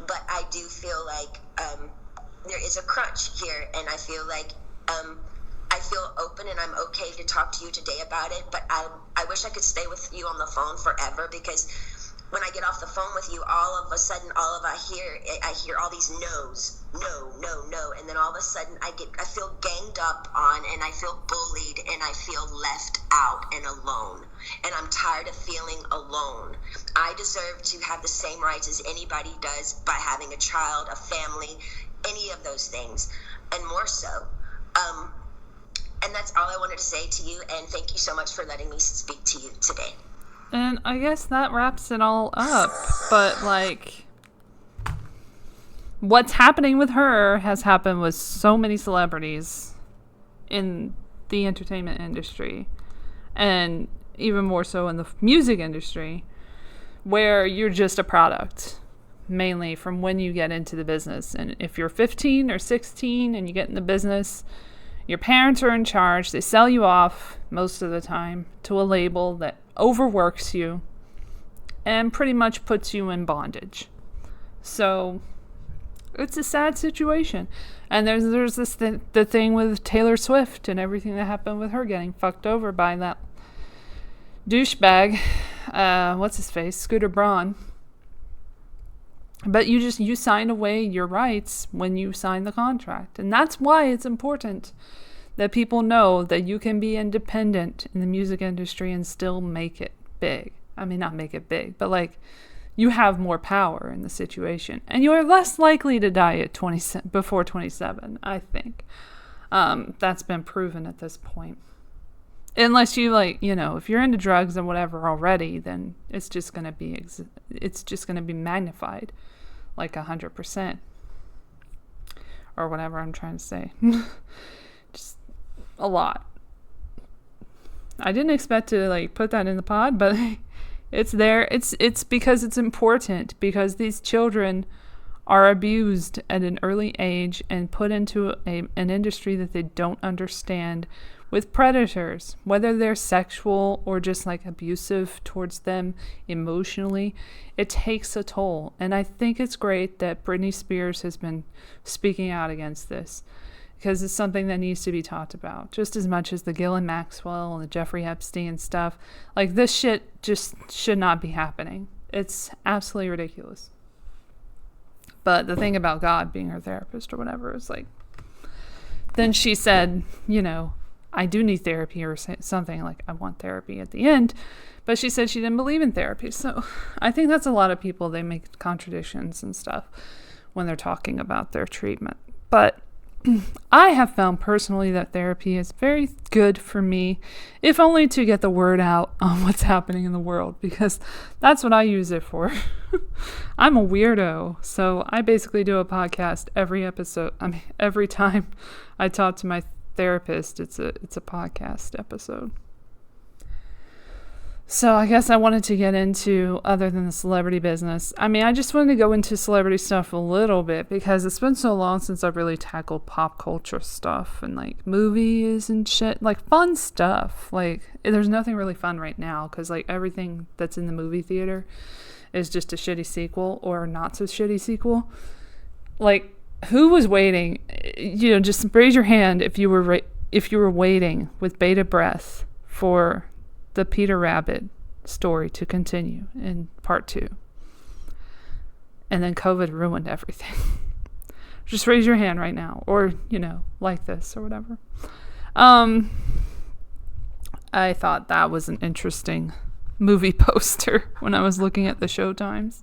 [SPEAKER 3] But I do feel like there is a crunch here, and I feel like I feel open and I'm okay to talk to you today about it. But I wish I could stay with you on the phone forever, because when I get off the phone with you, all of a sudden, I hear all these no's, no, and then all of a sudden I feel ganged up on, and I feel bullied, and I feel left out and alone, and I'm tired of feeling alone. I deserve to have the same rights as anybody does by having a child, a family, any of those things, and more so. And that's all I wanted to say to you, and thank you so much for letting me speak to you today.
[SPEAKER 2] And I guess that wraps it all up. But, what's happening with her has happened with so many celebrities in the entertainment industry. and even more so in the music industry, where you're just a product, mainly from when you get into the business. And if you're 15 or 16 and you get in the business, your parents are in charge. They sell you off most of the time to a label that overworks you and pretty much puts you in bondage. So it's a sad situation. And there's this the thing with Taylor Swift and everything that happened with her getting fucked over by that douchebag, what's his face, Scooter Braun. But you sign away your rights when you sign the contract. And that's why it's important that people know that you can be independent in the music industry and still make it big. I mean, not make it big, but like, you have more power in the situation. And you are less likely to die at before 27, I think. That's been proven at this point. Unless you if you're into drugs and whatever already, then it's just going to be magnified like 100%. Or whatever I'm trying to say. Just a lot. I didn't expect to put that in the pod, but it's there. It's because it's important, because these children are abused at an early age and put into an industry that they don't understand, with predators, whether they're sexual or just abusive towards them emotionally. It takes a toll. And I think it's great that Britney Spears has been speaking out against this, because it's something that needs to be talked about just as much as the Ghislaine Maxwell and the Jeffrey Epstein stuff. This shit just should not be happening. It's absolutely ridiculous. But the thing about God being her therapist or whatever is then she said, I do need therapy, or something I want therapy at the end. But she said she didn't believe in therapy. So I think that's a lot of people. They make contradictions and stuff when they're talking about their treatment. But I have found personally that therapy is very good for me, if only to get the word out on what's happening in the world, because that's what I use it for. I'm a weirdo, so I basically do a podcast every time I talk to my therapist, it's a podcast episode. So I guess I wanted to get into, other than the celebrity business, I just wanted to go into celebrity stuff a little bit, because it's been so long since I've really tackled pop culture stuff and movies and shit, fun stuff. There's nothing really fun right now, because everything that's in the movie theater is just a shitty sequel or not so shitty sequel. Who was waiting? Just raise your hand if you were waiting with bated breath for the Peter Rabbit story to continue in part 2. And then COVID ruined everything. Just raise your hand right now, or like this or whatever. I thought that was an interesting movie poster when I was looking at the showtimes.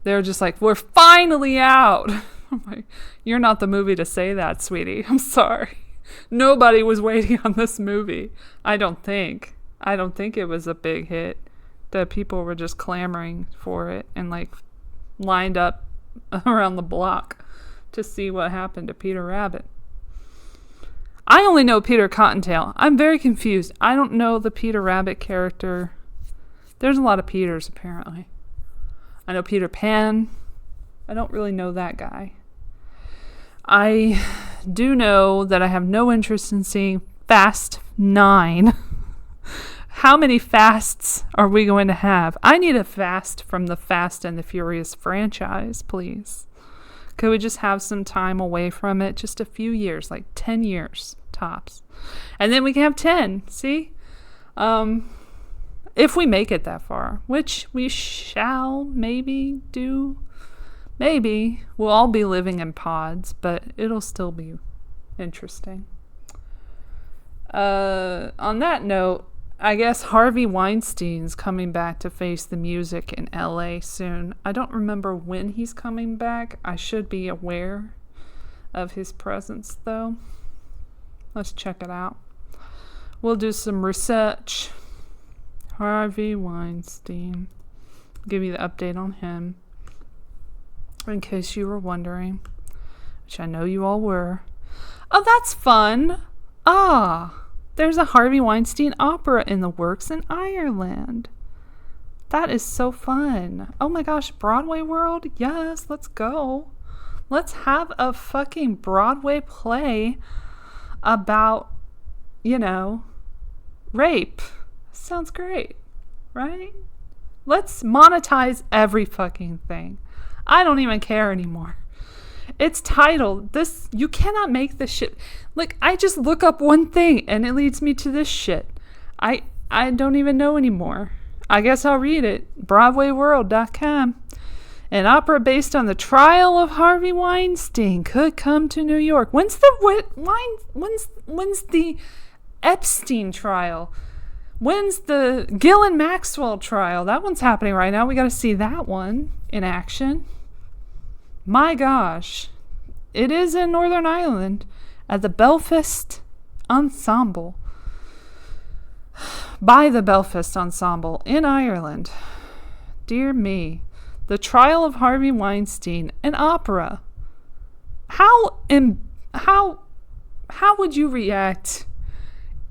[SPEAKER 2] They were just we're finally out. I'm like, you're not the movie to say that, sweetie. I'm sorry. Nobody was waiting on this movie. I don't think it was a big hit. That people were just clamoring for it and lined up around the block to see what happened to Peter Rabbit. I only know Peter Cottontail. I'm very confused. I don't know the Peter Rabbit character. There's a lot of Peters, apparently. I know Peter Pan. I don't really know that guy. I do know that I have no interest in seeing Fast 9. How many fasts are we going to have? I need a fast from the Fast and the Furious franchise, please. Could we just have some time away from it? Just a few years, 10 years tops. And then we can have 10, see? If we make it that far, which we shall maybe do. Maybe. We'll all be living in pods, but it'll still be interesting. On that note, I guess Harvey Weinstein's coming back to face the music in LA soon. I don't remember when he's coming back. I should be aware of his presence, though. Let's check it out. We'll do some research. Harvey Weinstein. Give you the update on him, in case you were wondering, which I know you all were. Oh, that's fun. There's a Harvey Weinstein opera in the works in Ireland. That is so fun. Oh my gosh, Broadway world? Yes, let's go. Let's have a fucking Broadway play about, rape. Sounds great, right? Let's monetize every fucking thing. I don't even care anymore. It's titled this. You cannot make this shit. Like, I just look up one thing and it leads me to this shit. I don't even know anymore. I guess I'll read it. BroadwayWorld.com. An opera based on the trial of Harvey Weinstein could come to New York. When's the Epstein trial? When's the Ghislaine Maxwell trial? That one's happening right now. We got to see that one in action. My gosh. It is in Northern Ireland at the Belfast Ensemble. By the Belfast Ensemble in Ireland. Dear me. The trial of Harvey Weinstein, an opera. How would you react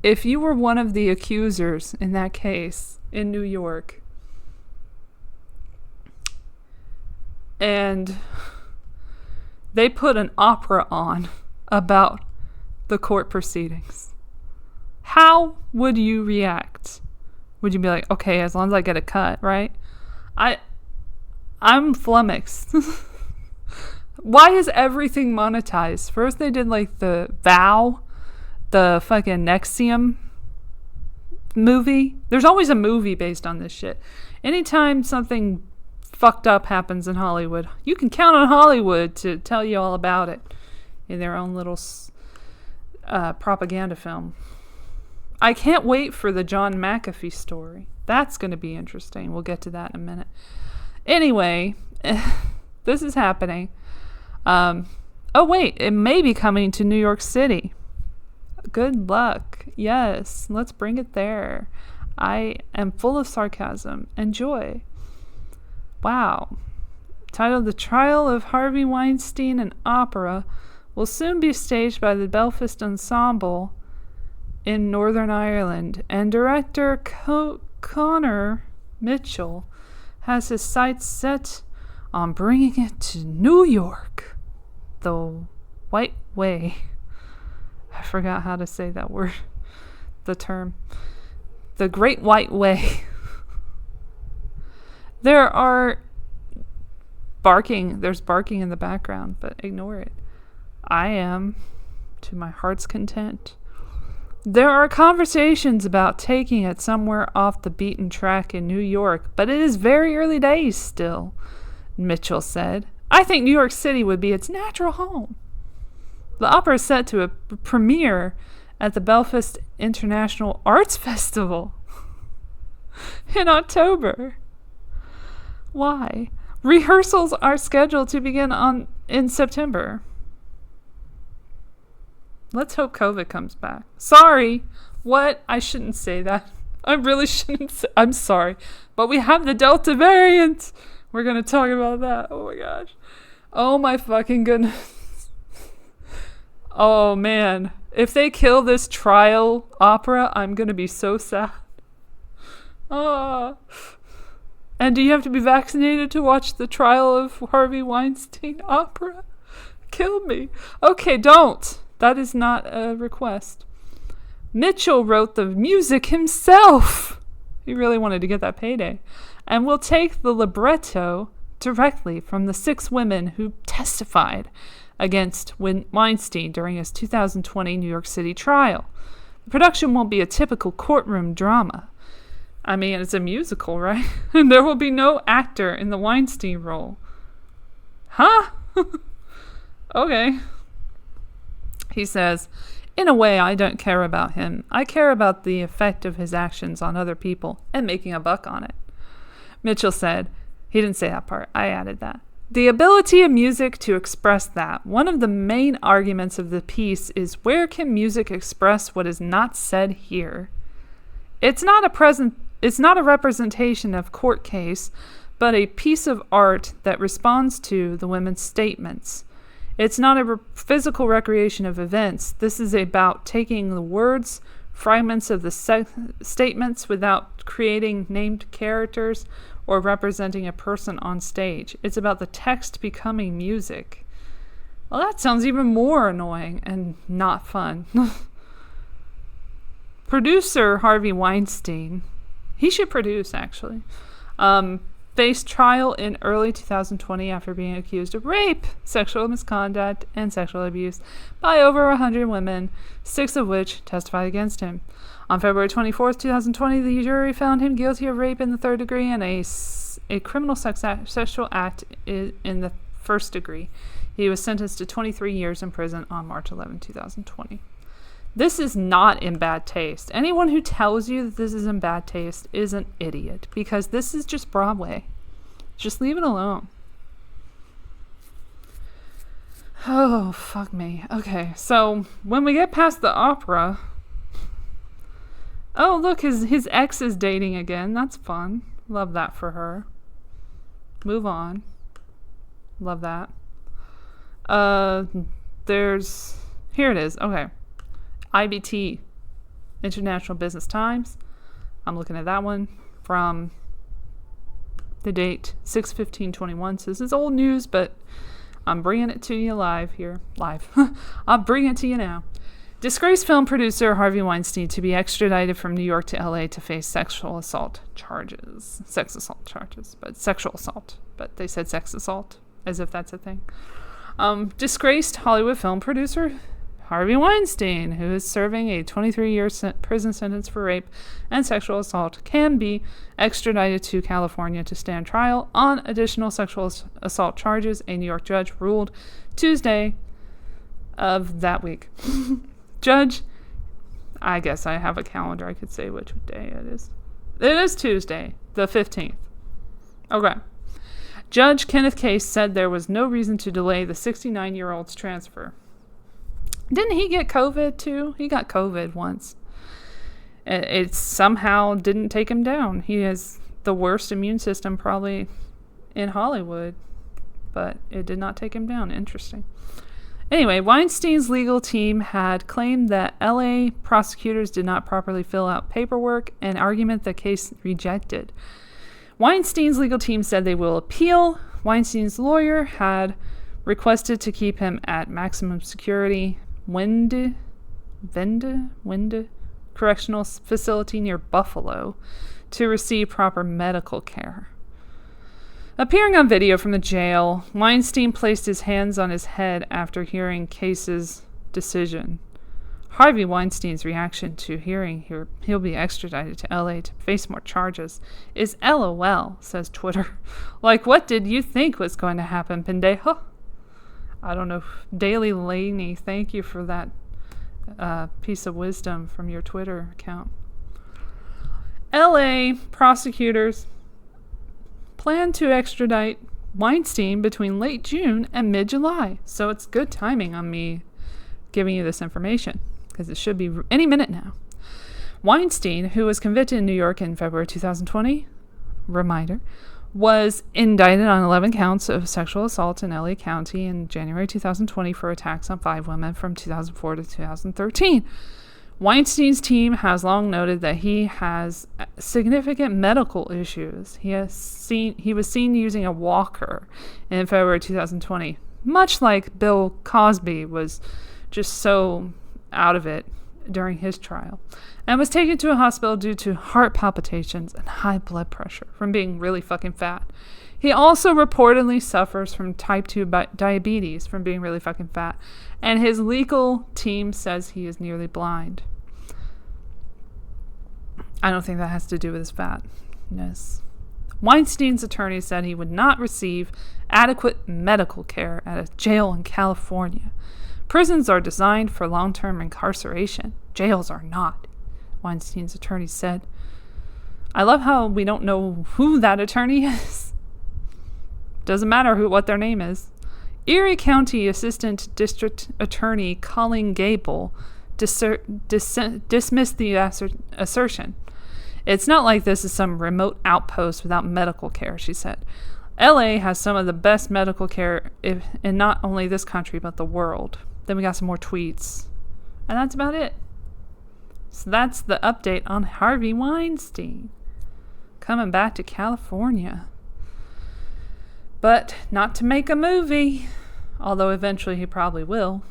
[SPEAKER 2] if you were one of the accusers in that case in New York? And they put an opera on about the court proceedings. How would you react? Would you be like, okay, as long as I get a cut, right? I'm flummoxed. Why is everything monetized? First they did like the Vow, the fucking NXIVM movie. There's always a movie based on this shit. Anytime something fucked up happens in Hollywood, you can count on Hollywood to tell you all about it in their own little propaganda film. I can't wait for the John McAfee story. That's going to be interesting. We'll get to that in a minute. Anyway, this is happening. Oh wait, it may be coming to New York City. Good luck. Yes, let's bring it there. I am full of sarcasm and joy. Wow. Titled The Trial of Harvey Weinstein, an opera, will soon be staged by the Belfast Ensemble in Northern Ireland, and director Connor Mitchell has his sights set on bringing it to New York. The White Way. I forgot how to say that word. The term. The Great White Way. There's barking in the background, but ignore it. I am to my heart's content. There are conversations about taking it somewhere off the beaten track in New York, but it is very early days still, Mitchell said. I think New York City would be its natural home. The opera is set to a premiere at the Belfast International Arts Festival in October. Why? Rehearsals are scheduled to begin in September. Let's hope COVID comes back. Sorry. What? I shouldn't say that. I really shouldn't say. I'm sorry. But we have the Delta variant. We're going to talk about that. Oh my gosh. Oh my fucking goodness. Oh man. If they kill this trial opera, I'm going to be so sad. Oh. And do you have to be vaccinated to watch the trial of Harvey Weinstein opera? Kill me. Okay, don't. That is not a request. Mitchell wrote the music himself. He really wanted to get that payday. And will take the libretto directly from the 6 women who testified against Weinstein during his 2020 New York City trial. The production won't be a typical courtroom drama. I mean, it's a musical, right? And there will be no actor in the Weinstein role. Huh? Okay. He says, in a way, I don't care about him. I care about the effect of his actions on other people and making a buck on it. Mitchell said, he didn't say that part, I added that. The ability of music to express that. One of the main arguments of the piece is where can music express what is not said here? It's not a representation of court case, but a piece of art that responds to the women's statements. It's not a physical recreation of events. This is about taking the words fragments of the statements without creating named characters or representing a person on stage. It's about the text becoming music. Well, that sounds even more annoying and not fun. Producer Harvey Weinstein, he should produce actually, faced trial in early 2020 after being accused of rape, sexual misconduct, and sexual abuse by over 100 women, 6 of which testified against him. On February 24th, 2020, the jury found him guilty of rape in the 3rd degree and a criminal sexual act in the 1st degree. He was sentenced to 23 years in prison on March 11, 2020. This is not in bad taste. Anyone who tells you that this is in bad taste is an idiot, because this is just Broadway. Just leave it alone. Oh, fuck me. Okay, so when we get past the opera... Oh, look, his ex is dating again. That's fun. Love that for her. Move on. Love that. Here it is. Okay. IBT, International Business Times. I'm looking at that one from the date 6/15/21. So this is old news, but I'm bringing it to you live here. Live. I'll bring it to you now. Disgraced film producer Harvey Weinstein to be extradited from New York to LA to face sexual assault charges. Sex assault charges, but sexual assault. But they said sex assault, as if that's a thing. Disgraced Hollywood film producer Harvey Weinstein, who is serving a 23-year prison sentence for rape and sexual assault, can be extradited to California to stand trial on additional sexual assault charges, a New York judge ruled Tuesday of that week. Judge, I guess I have a calendar. I could say which day it is. It is Tuesday, the 15th. Okay. Judge Kenneth Case said there was no reason to delay the 69-year-old's transfer. Didn't he get COVID too? He got COVID once. It somehow didn't take him down. He has the worst immune system probably in Hollywood, but it did not take him down. Interesting. Anyway, Weinstein's legal team had claimed that LA prosecutors did not properly fill out paperwork, an argument the case rejected. Weinstein's legal team said they will appeal. Weinstein's lawyer had requested to keep him at maximum security Wende Correctional Facility near Buffalo to receive proper medical care. Appearing on video from the jail, Weinstein placed his hands on his head after hearing Case's decision. Harvey Weinstein's reaction to hearing he'll be extradited to LA to face more charges is LOL, says Twitter. Like, what did you think was going to happen, pendejo? I don't know. Daily Laney, thank you for that piece of wisdom from your Twitter account. LA prosecutors plan to extradite Weinstein between late June and mid-July. So it's good timing on me giving you this information, because it should be any minute now. Weinstein, who was convicted in New York in February 2020, reminder, was indicted on 11 counts of sexual assault in LA County in January 2020 for attacks on 5 women from 2004 to 2013. Weinstein's team has long noted that he has significant medical issues. He was seen using a walker in February 2020, much like Bill Cosby was just so out of it during his trial, and was taken to a hospital due to heart palpitations and high blood pressure from being really fucking fat. He also reportedly suffers from type 2 diabetes from being really fucking fat, and his legal team says he is nearly blind. I don't think that has to do with his fatness. Weinstein's attorney said he would not receive adequate medical care at a jail in California. Prisons are designed for long-term incarceration. Jails are not, Weinstein's attorney said. I love how we don't know who that attorney is. Doesn't matter what their name is. Erie County Assistant District Attorney Colleen Gable dismissed the assertion. It's not like this is some remote outpost without medical care, she said. LA has some of the best medical care in not only this country, but the world. Then we got some more tweets. And that's about it. So that's the update on Harvey Weinstein. Coming back to California. But not to make a movie. Although eventually he probably will.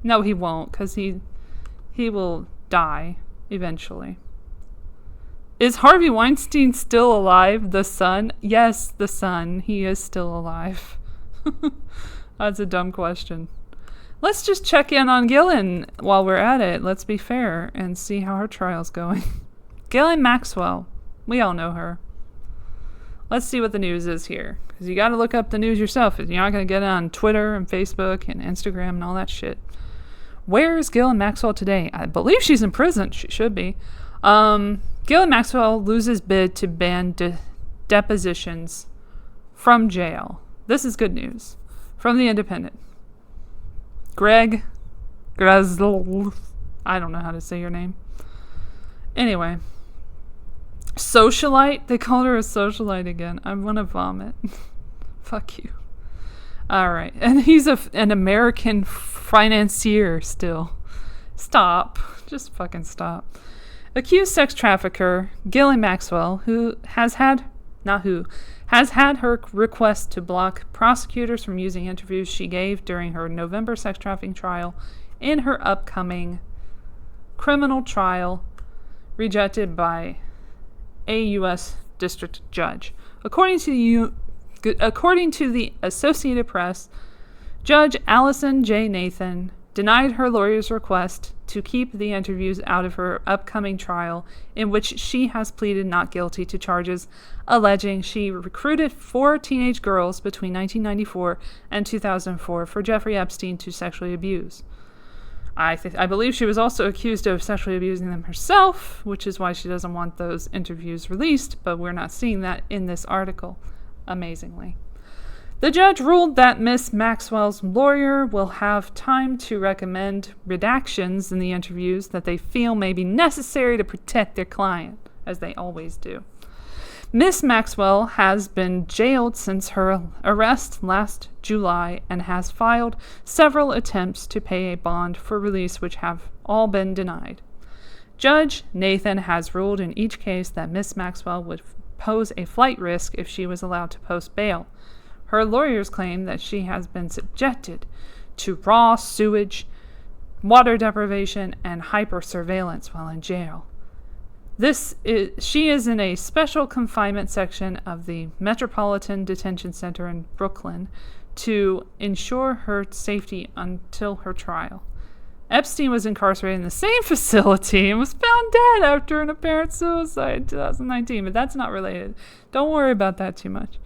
[SPEAKER 2] No, he won't, because he will die eventually. Is Harvey Weinstein still alive? The son? Yes, the son. He is still alive. That's a dumb question. Let's just check in on Ghislaine while we're at it. Let's be fair and see how her trial's going. Ghislaine Maxwell. We all know her. Let's see what the news is here. Because you got to look up the news yourself. You're not going to get it on Twitter and Facebook and Instagram and all that shit. Where is Ghislaine Maxwell today? I believe she's in prison. She should be. Ghislaine Maxwell loses bid to ban depositions from jail. This is good news. From The Independent. Greg Grazl. I don't know how to say your name. Anyway. Socialite? They called her a socialite again. I want to vomit. Fuck you. Alright. And he's an American financier still. Stop. Just fucking stop. Accused sex trafficker Ghislaine Maxwell, has had her request to block prosecutors from using interviews she gave during her November sex trafficking trial in her upcoming criminal trial rejected by a U.S. district judge. According to the Associated Press, Judge Allison J. Nathan denied her lawyer's request to keep the interviews out of her upcoming trial, in which she has pleaded not guilty to charges alleging she recruited 4 teenage girls between 1994 and 2004 for Jeffrey Epstein to sexually abuse. I believe she was also accused of sexually abusing them herself, which is why she doesn't want those interviews released, but we're not seeing that in this article, amazingly. The judge ruled that Miss Maxwell's lawyer will have time to recommend redactions in the interviews that they feel may be necessary to protect their client, as they always do. Miss Maxwell has been jailed since her arrest last July and has filed several attempts to pay a bond for release, which have all been denied. Judge Nathan has ruled in each case that Miss Maxwell would pose a flight risk if she was allowed to post bail. Her lawyers claim that she has been subjected to raw sewage, water deprivation, and hyper-surveillance while in jail. She is in a special confinement section of the Metropolitan Detention Center in Brooklyn to ensure her safety until her trial. Epstein was incarcerated in the same facility and was found dead after an apparent suicide in 2019, but that's not related. Don't worry about that too much.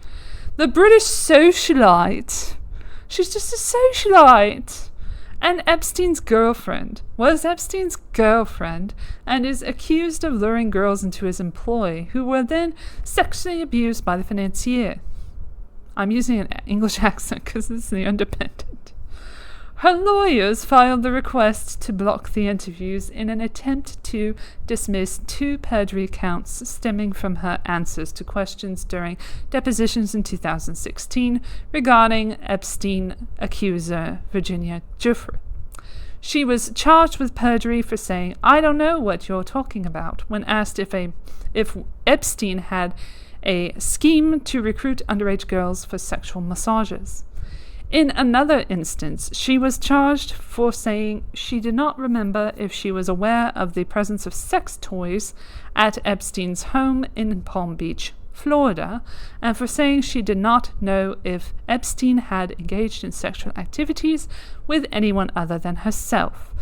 [SPEAKER 2] The British socialite. She's just a socialite. And Epstein's girlfriend was Epstein's girlfriend and is accused of luring girls into his employ, who were then sexually abused by the financier. I'm using an English accent because this is The Independent. Her lawyers filed the request to block the interviews in an attempt to dismiss 2 perjury counts stemming from her answers to questions during depositions in 2016 regarding Epstein accuser Virginia Giuffre. She was charged with perjury for saying, "I don't know what you're talking about," when asked if Epstein had a scheme to recruit underage girls for sexual massages. In another instance, she was charged for saying she did not remember if she was aware of the presence of sex toys at Epstein's home in Palm Beach, Florida, and for saying she did not know if Epstein had engaged in sexual activities with anyone other than herself.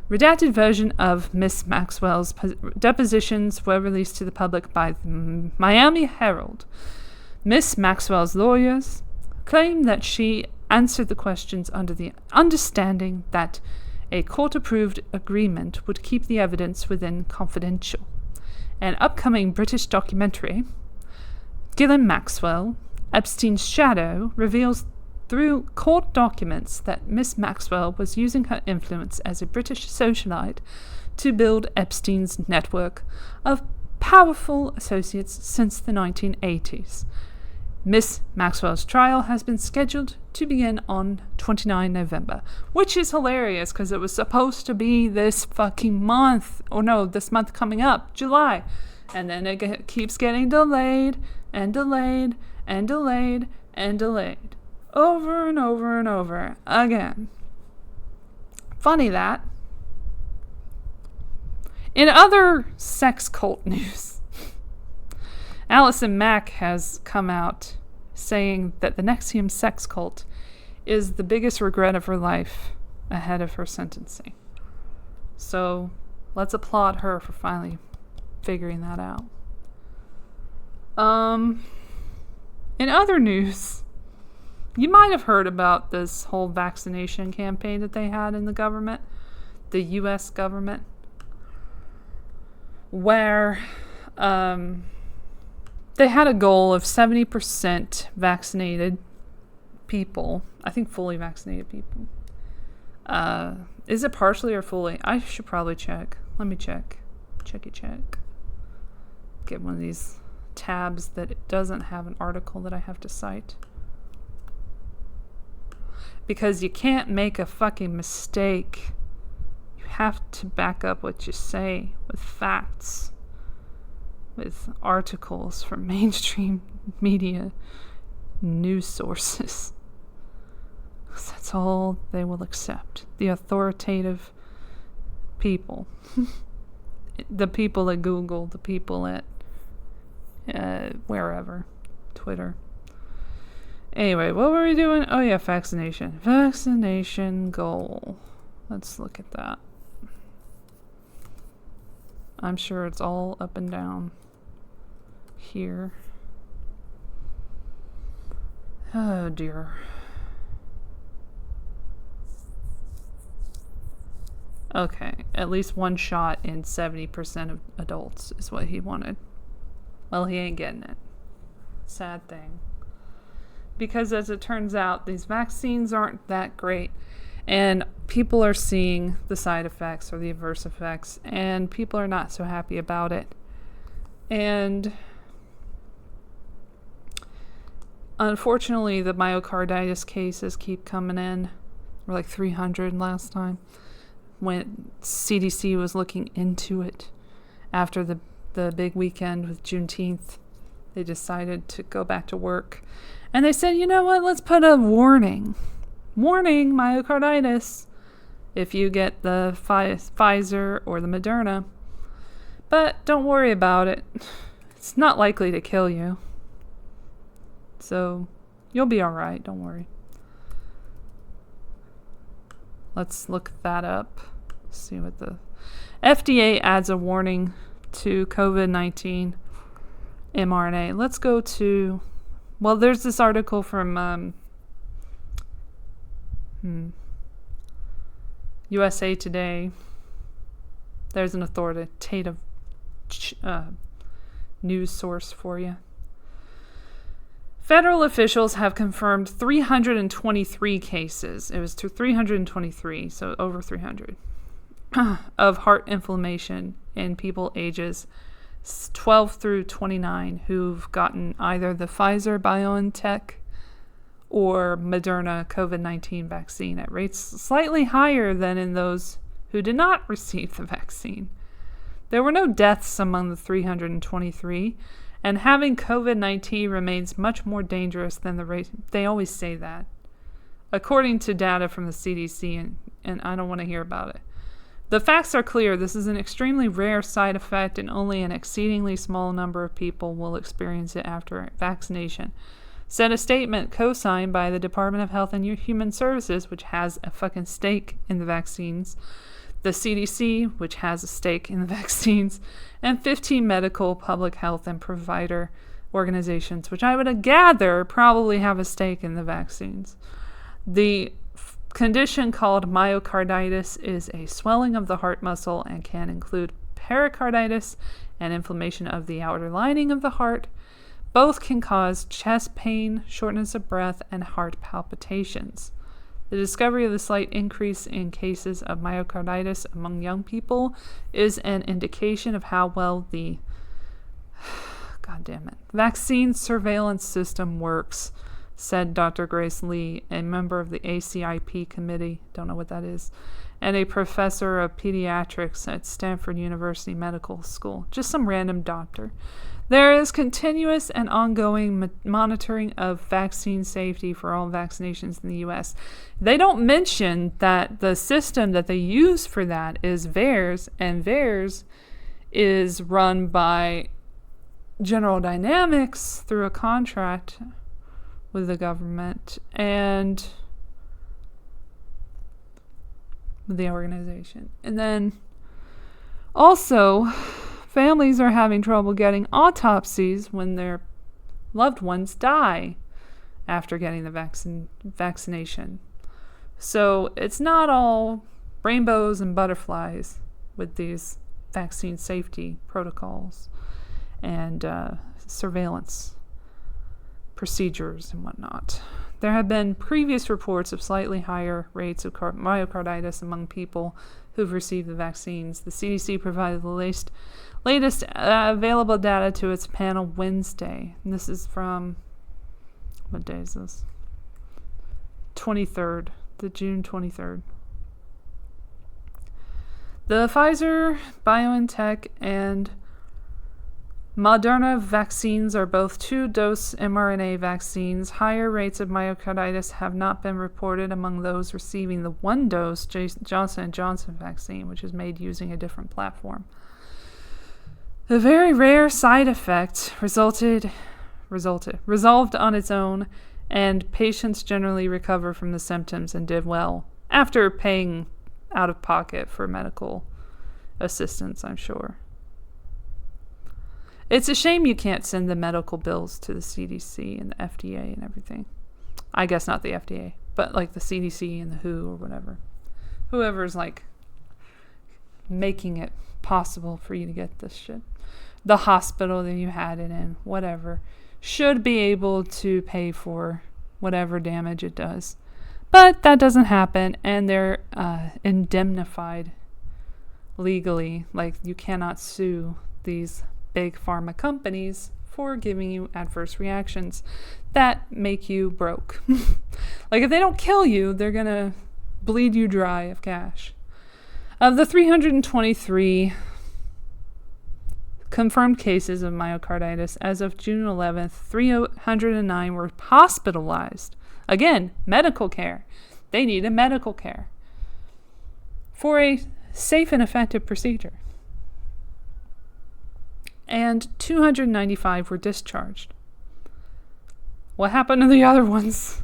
[SPEAKER 2] Redacted version of Miss Maxwell's depositions were released to the public by the Miami Herald. Miss Maxwell's lawyers claim that she answered the questions under the understanding that a court-approved agreement would keep the evidence within confidential. An upcoming British documentary, Ghislaine Maxwell, Epstein's Shadow, reveals through court documents that Miss Maxwell was using her influence as a British socialite to build Epstein's network of powerful associates since the 1980s. Miss Maxwell's trial has been scheduled to begin on 29 November, which is hilarious because it was supposed to be this fucking month, or no, this month coming up, July, and then it keeps getting delayed and delayed and delayed and delayed, over and over and over again. Funny that. In other sex cult news, Allison Mack has come out saying that the NXIVM sex cult is the biggest regret of her life ahead of her sentencing. So let's applaud her for finally figuring that out. In other news, you might have heard about this whole vaccination campaign that they had in the government, the U.S. government, where they had a goal of 70% vaccinated people. I think fully vaccinated people. Is it partially or fully? I should probably check. Let me check. Check. Get one of these tabs that it doesn't have an article that I have to cite. Because you can't make a fucking mistake. You have to back up what you say with facts. With articles from mainstream media news sources. That's all they will accept. The authoritative people. The people at Google, the people at wherever. Twitter. Anyway, what were we doing? Oh yeah, vaccination. Vaccination goal. Let's look at that. I'm sure it's all up and down here. Oh dear. Okay, at least one shot in 70% of adults is what he wanted. Well, he ain't getting it. Sad thing. Because as it turns out, these vaccines aren't that great. And people are seeing the side effects or the adverse effects. And people are not so happy about it. And unfortunately, the myocarditis cases keep coming in. There were like 300 last time. When CDC was looking into it after the big weekend with Juneteenth, they decided to go back to work. And they said, you know what, let's put a warning. Warning, myocarditis, if you get the Pfizer or the Moderna. But don't worry about it. It's not likely to kill you. So you'll be all right, don't worry. Let's look that up. See what the FDA adds a warning to COVID-19 mRNA. Let's go to, well, there's this article from USA Today. There's an authoritative news source for you. Federal officials have confirmed 323 cases. It was to 323, so over 300, of heart inflammation in people ages 12 through 29 who've gotten either the Pfizer-BioNTech or Moderna COVID-19 vaccine at rates slightly higher than in those who did not receive the vaccine. There were no deaths among the 323, and having COVID-19 remains much more dangerous than the rate. They always say that. According to data from the CDC, and I don't want to hear about it. The facts are clear. This is an extremely rare side effect, and only an exceedingly small number of people will experience it after vaccination, said a statement co-signed by the Department of Health and Human Services, which has a fucking stake in the vaccines, the CDC, which has a stake in the vaccines, and 15 medical, public health, and provider organizations, which I would gather probably have a stake in the vaccines. The condition called myocarditis is a swelling of the heart muscle and can include pericarditis and inflammation of the outer lining of the heart. Both can cause chest pain, shortness of breath, and heart palpitations. The discovery of the slight increase in cases of myocarditis among young people is an indication of how well the God damn it. Vaccine surveillance system works, said Dr. Grace Lee, a member of the ACIP committee, don't know what that is, and a professor of pediatrics at Stanford University Medical School. Just some random doctor. There is continuous and ongoing monitoring of vaccine safety for all vaccinations in the U.S. They don't mention that the system that they use for that is VAERS, and VAERS is run by General Dynamics through a contract with the government and the organization. And then also, families are having trouble getting autopsies when their loved ones die after getting the vaccination. So it's not all rainbows and butterflies with these vaccine safety protocols and surveillance procedures and whatnot. There have been previous reports of slightly higher rates of myocarditis among people who've received the vaccines. The CDC provided the latest available data to its panel Wednesday. And this is from, what day is this? 23rd, the June 23rd. The Pfizer, BioNTech, and Moderna vaccines are both 2-dose mRNA vaccines. Higher rates of myocarditis have not been reported among those receiving the 1-dose Johnson & Johnson vaccine, which is made using a different platform. The very rare side effect resolved on its own, and patients generally recover from the symptoms and did well after paying out of pocket for medical assistance, I'm sure. It's a shame you can't send the medical bills to the CDC and the FDA and everything. I guess not the FDA, but like the CDC and the WHO or whatever. Whoever's like making it possible for you to get this shit. The hospital that you had it in, whatever, should be able to pay for whatever damage it does. But that doesn't happen, and they're indemnified legally. Like, you cannot sue these big pharma companies for giving you adverse reactions that make you broke. Like, if they don't kill you, they're going to bleed you dry of cash. Of the 323 confirmed cases of myocarditis, as of June 11th, 309 were hospitalized. Again, medical care. They needed medical care for a safe and effective procedure. And 295 were discharged. What happened to the other ones?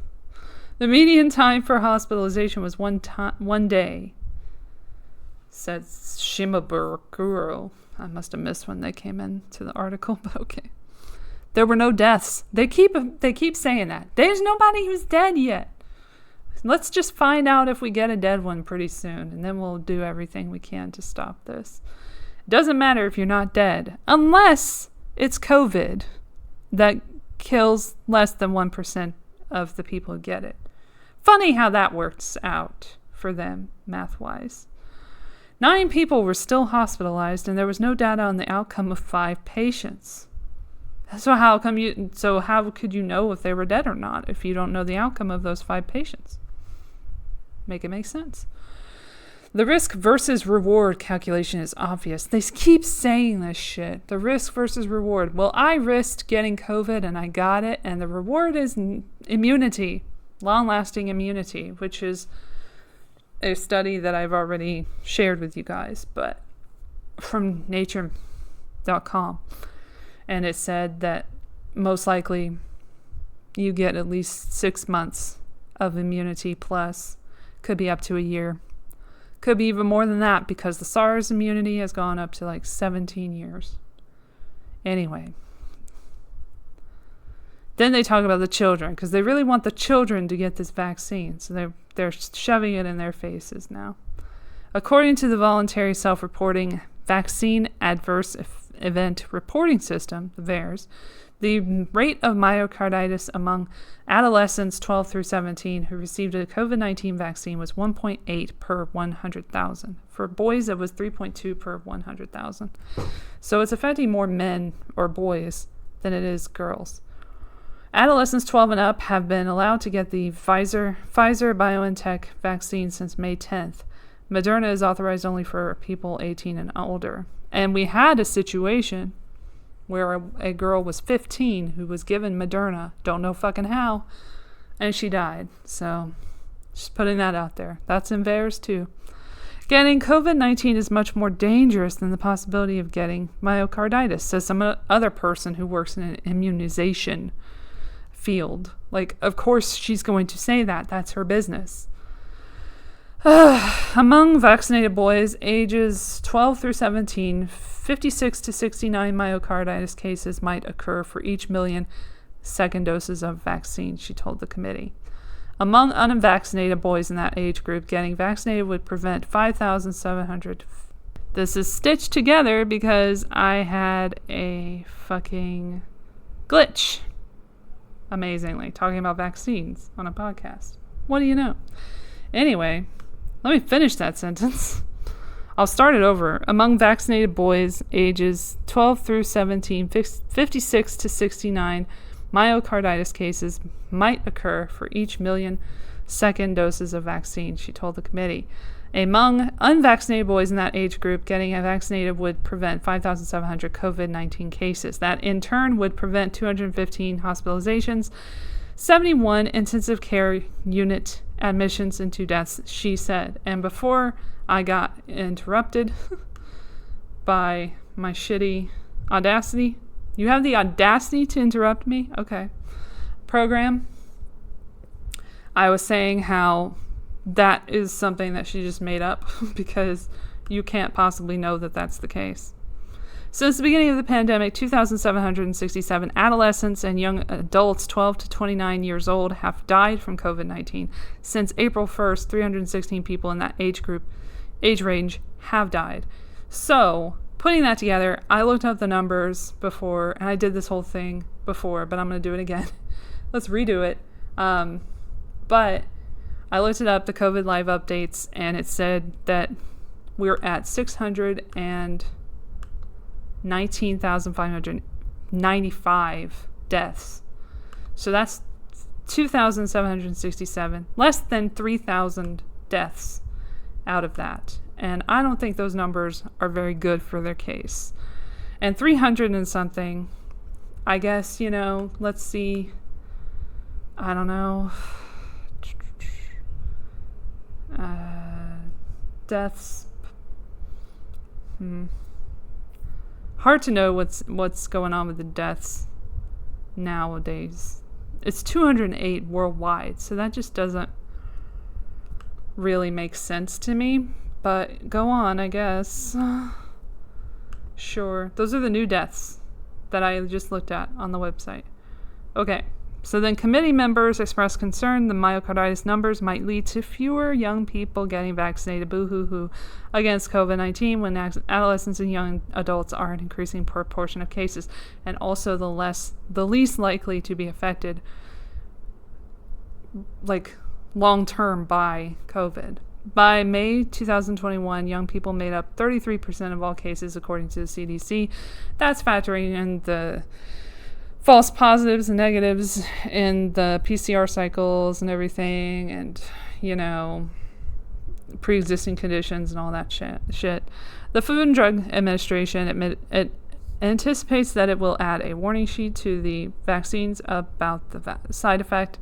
[SPEAKER 2] The median time for hospitalization was one day, said Shimabukuro. I must have missed when they came into the article, but okay. There were no deaths. They keep saying that. There's nobody who's dead yet. Let's just find out if we get a dead one pretty soon, and then we'll do everything we can to stop this. It doesn't matter if you're not dead, unless it's COVID that kills less than 1% of the people who get it. Funny how that works out for them, math-wise. 9 people were still hospitalized, and there was no data on the outcome of 5 patients. So how could you know if they were dead or not if you don't know the outcome of those 5 patients? Make it make sense. The risk versus reward calculation is obvious. They keep saying this shit. The risk versus reward. Well, I risked getting COVID and I got it, and the reward is immunity, long-lasting immunity, which is a study that I've already shared with you guys, but from nature.com. And it said that most likely you get at least 6 months of immunity plus, could be up to a year. Could be even more than that because the SARS immunity has gone up to like 17 years. Anyway. Then they talk about the children because they really want the children to get this vaccine. So they're shoving it in their faces now. According to the voluntary self-reporting Vaccine Adverse Event Reporting System, the VAERS, the rate of myocarditis among adolescents 12 through 17 who received a COVID-19 vaccine was 1.8 per 100,000. For boys, it was 3.2 per 100,000. So it's affecting more men or boys than it is girls. Adolescents 12 and up have been allowed to get the Pfizer-BioNTech vaccine since May 10th. Moderna is authorized only for people 18 and older. And we had a situation where a girl was 15 who was given Moderna, don't know fucking how, and she died. So, just putting that out there. That's in VAERS too. Getting COVID-19 is much more dangerous than the possibility of getting myocarditis, says some other person who works in an immunization field. Like, of course she's going to say that. That's her business. Among vaccinated boys ages 12 through 17, 56 to 69 myocarditis cases might occur for each million second doses of vaccine, she told the committee. Among unvaccinated boys in that age group, getting vaccinated would prevent 5,700. This is stitched together because I had a fucking glitch. Amazingly, talking about vaccines on a podcast. What do you know? Anyway, let me finish that sentence. I'll start it over. Among vaccinated boys ages 12 through 17, 56 to 69, myocarditis cases might occur for each million second doses of vaccine, she told the committee. Among unvaccinated boys in that age group, getting vaccinated would prevent 5,700 COVID-19 cases. That, in turn, would prevent 215 hospitalizations, 71 intensive care unit admissions, and 2 deaths, she said. And before I got interrupted by my shitty audacity, you have the audacity to interrupt me? Okay. Program. I was saying how that is something that she just made up because you can't possibly know that that's the case. Since the beginning of the pandemic, 2,767 adolescents and young adults 12 to 29 years old have died from COVID-19. Since April 1st, 316 people in that age range have died. So, putting that together, I looked up the numbers before, and I did this whole thing before, but I'm going to do it again. Let's redo it. But I looked it up, the COVID live updates, and it said that we're at 619,595 deaths. So that's 2,767, less than 3,000 deaths out of that. And I don't think those numbers are very good for their case. And 300 and something, I guess, let's see, I don't know, deaths. Hard to know what's going on with the deaths nowadays. It's 208 worldwide, so that just doesn't really make sense to me. But go on, I guess. Sure. Those are the new deaths that I just looked at on the website. Okay. So then committee members expressed concern the myocarditis numbers might lead to fewer young people getting vaccinated, boo-hoo-hoo, against COVID-19 when adolescents and young adults are an increasing proportion of cases, and also the least likely to be affected, like, long-term by COVID. By May 2021, young people made up 33% of all cases, according to the CDC. That's factoring in the false positives and negatives in the PCR cycles and everything, and, pre-existing conditions and all that shit. The Food and Drug Administration anticipates that it will add a warning sheet to the vaccines about the side effect,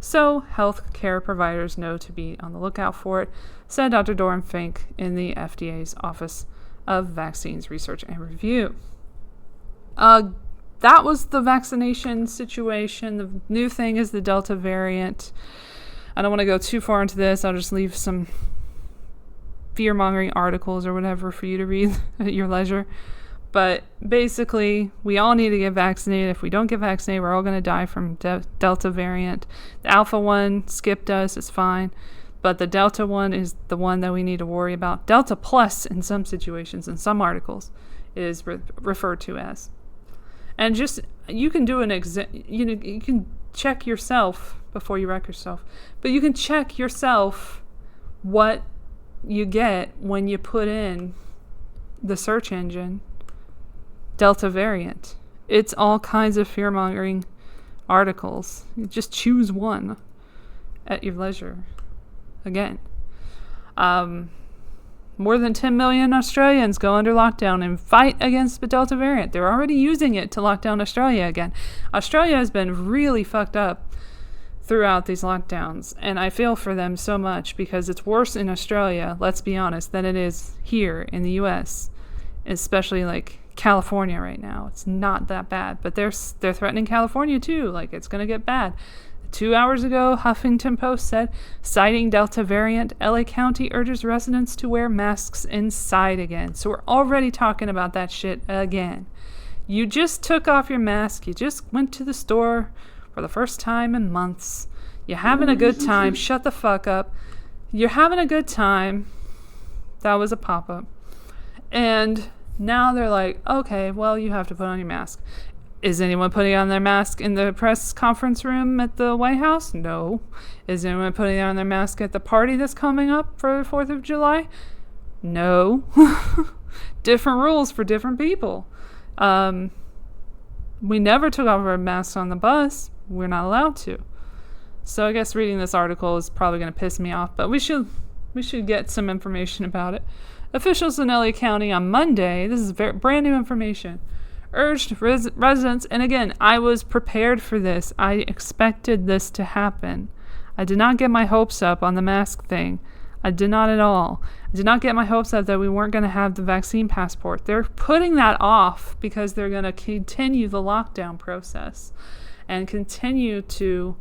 [SPEAKER 2] so health care providers know to be on the lookout for it, said Dr. Doran Fink in the FDA's Office of Vaccines Research and Review. That was the vaccination situation. The new thing is the Delta variant. I don't want to go too far into this. I'll just leave some fear-mongering articles or whatever for you to read at your leisure. But basically, we all need to get vaccinated. If we don't get vaccinated, we're all going to die from Delta variant. The Alpha one skipped us. It's fine. But the Delta one is the one that we need to worry about. Delta plus, in some situations, in some articles, is referred to as. And just, you can do you can check yourself before you wreck yourself. But you can check yourself what you get when you put in the search engine Delta variant. It's all kinds of fear-mongering articles. You just choose one at your leisure. Again. More than 10 million Australians go under lockdown and fight against the Delta variant. They're already using it to lock down Australia again. Australia has been really fucked up throughout these lockdowns, and I feel for them so much because it's worse in Australia, let's be honest, than it is here in the US, especially like California right now. It's not that bad, but they're threatening California too. Like, it's going to get bad. 2 hours ago, Huffington Post said, citing Delta variant, LA County urges residents to wear masks inside again. So we're already talking about that shit again. You just took off your mask. You just went to the store for the first time in months. You're having a good time. Shut the fuck up. You're having a good time. That was a pop-up. And now they're like, okay, well, you have to put on your mask. Is anyone putting on their mask in the press conference room at the White House? No. Is anyone putting on their mask at the party that's coming up for the 4th of July? No. Different rules for different people. We never took off our masks on the bus. We're not allowed to. So I guess reading this article is probably going to piss me off, but we should get some information about it. Officials in LA County on Monday, this is brand new information, urged residents, and again, I was prepared for this. I expected this to happen. I did not get my hopes up on the mask thing. I did not at all. I did not get my hopes up that we weren't going to have the vaccine passport. They're putting that off because they're going to continue the lockdown process and continue to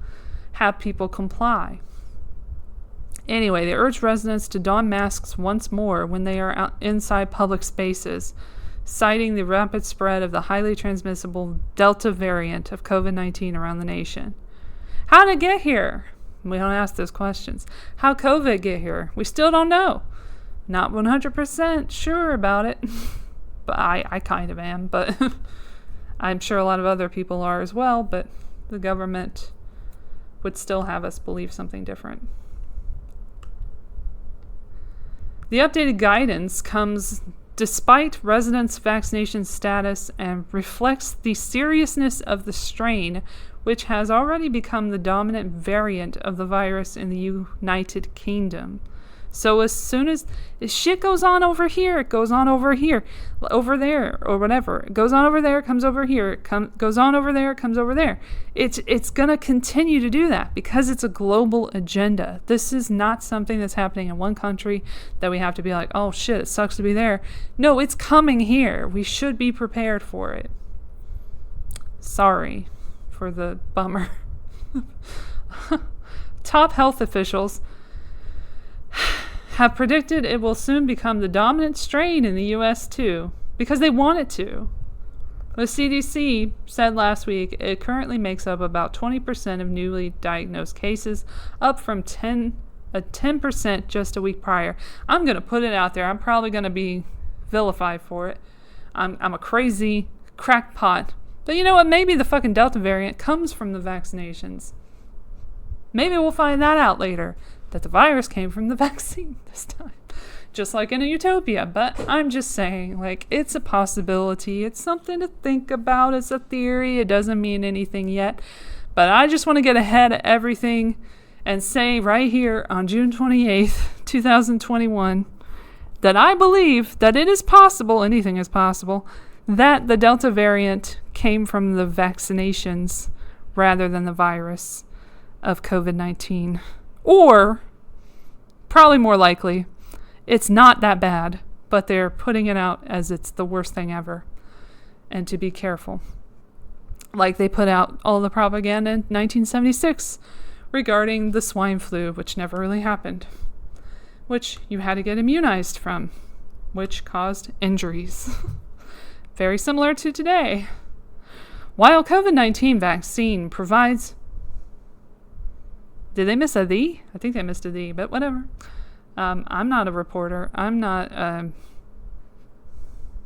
[SPEAKER 2] have people comply. Anyway, they urge residents to don masks once more when they are out inside public spaces, citing the rapid spread of the highly transmissible Delta variant of COVID-19 around the nation. How did it get here? We don't ask those questions. How COVID get here? We still don't know. Not 100% sure about it. But I kind of am, but I'm sure a lot of other people are as well, but the government would still have us believe something different. The updated guidance comes despite residents' vaccination status and reflects the seriousness of the strain, which has already become the dominant variant of the virus in the United Kingdom. So as soon as shit goes on over here, it goes on over here, over there, or whatever. It goes on over there, comes over here, goes on over there, comes over there. It's going to continue to do that because it's a global agenda. This is not something that's happening in one country that we have to be like, oh shit, it sucks to be there. No, it's coming here. We should be prepared for it. Sorry for the bummer. Top health officials have predicted it will soon become the dominant strain in the U.S. too, because they want it to. The CDC said last week it currently makes up about 20% of newly diagnosed cases, up from 10% just a week prior. I'm going to put it out there. I'm probably going to be vilified for it. I'm a crazy crackpot. But you know what? Maybe the fucking Delta variant comes from the vaccinations. Maybe we'll find that out later, that the virus came from the vaccine this time. Just like in a utopia. But I'm just saying, like, it's a possibility. It's something to think about. It's a theory. It doesn't mean anything yet. But I just want to get ahead of everything and say right here on June 28th, 2021, that I believe that it is possible, anything is possible, that the Delta variant came from the vaccinations rather than the virus of COVID-19. Or, probably more likely, it's not that bad, but they're putting it out as it's the worst thing ever. And to be careful. Like they put out all the propaganda in 1976 regarding the swine flu, which never really happened. Which you had to get immunized from, which caused injuries. Very similar to today. While COVID-19 vaccine provides... Did they miss a "the"? I think they missed a "the," but whatever. I'm not a reporter. I'm not a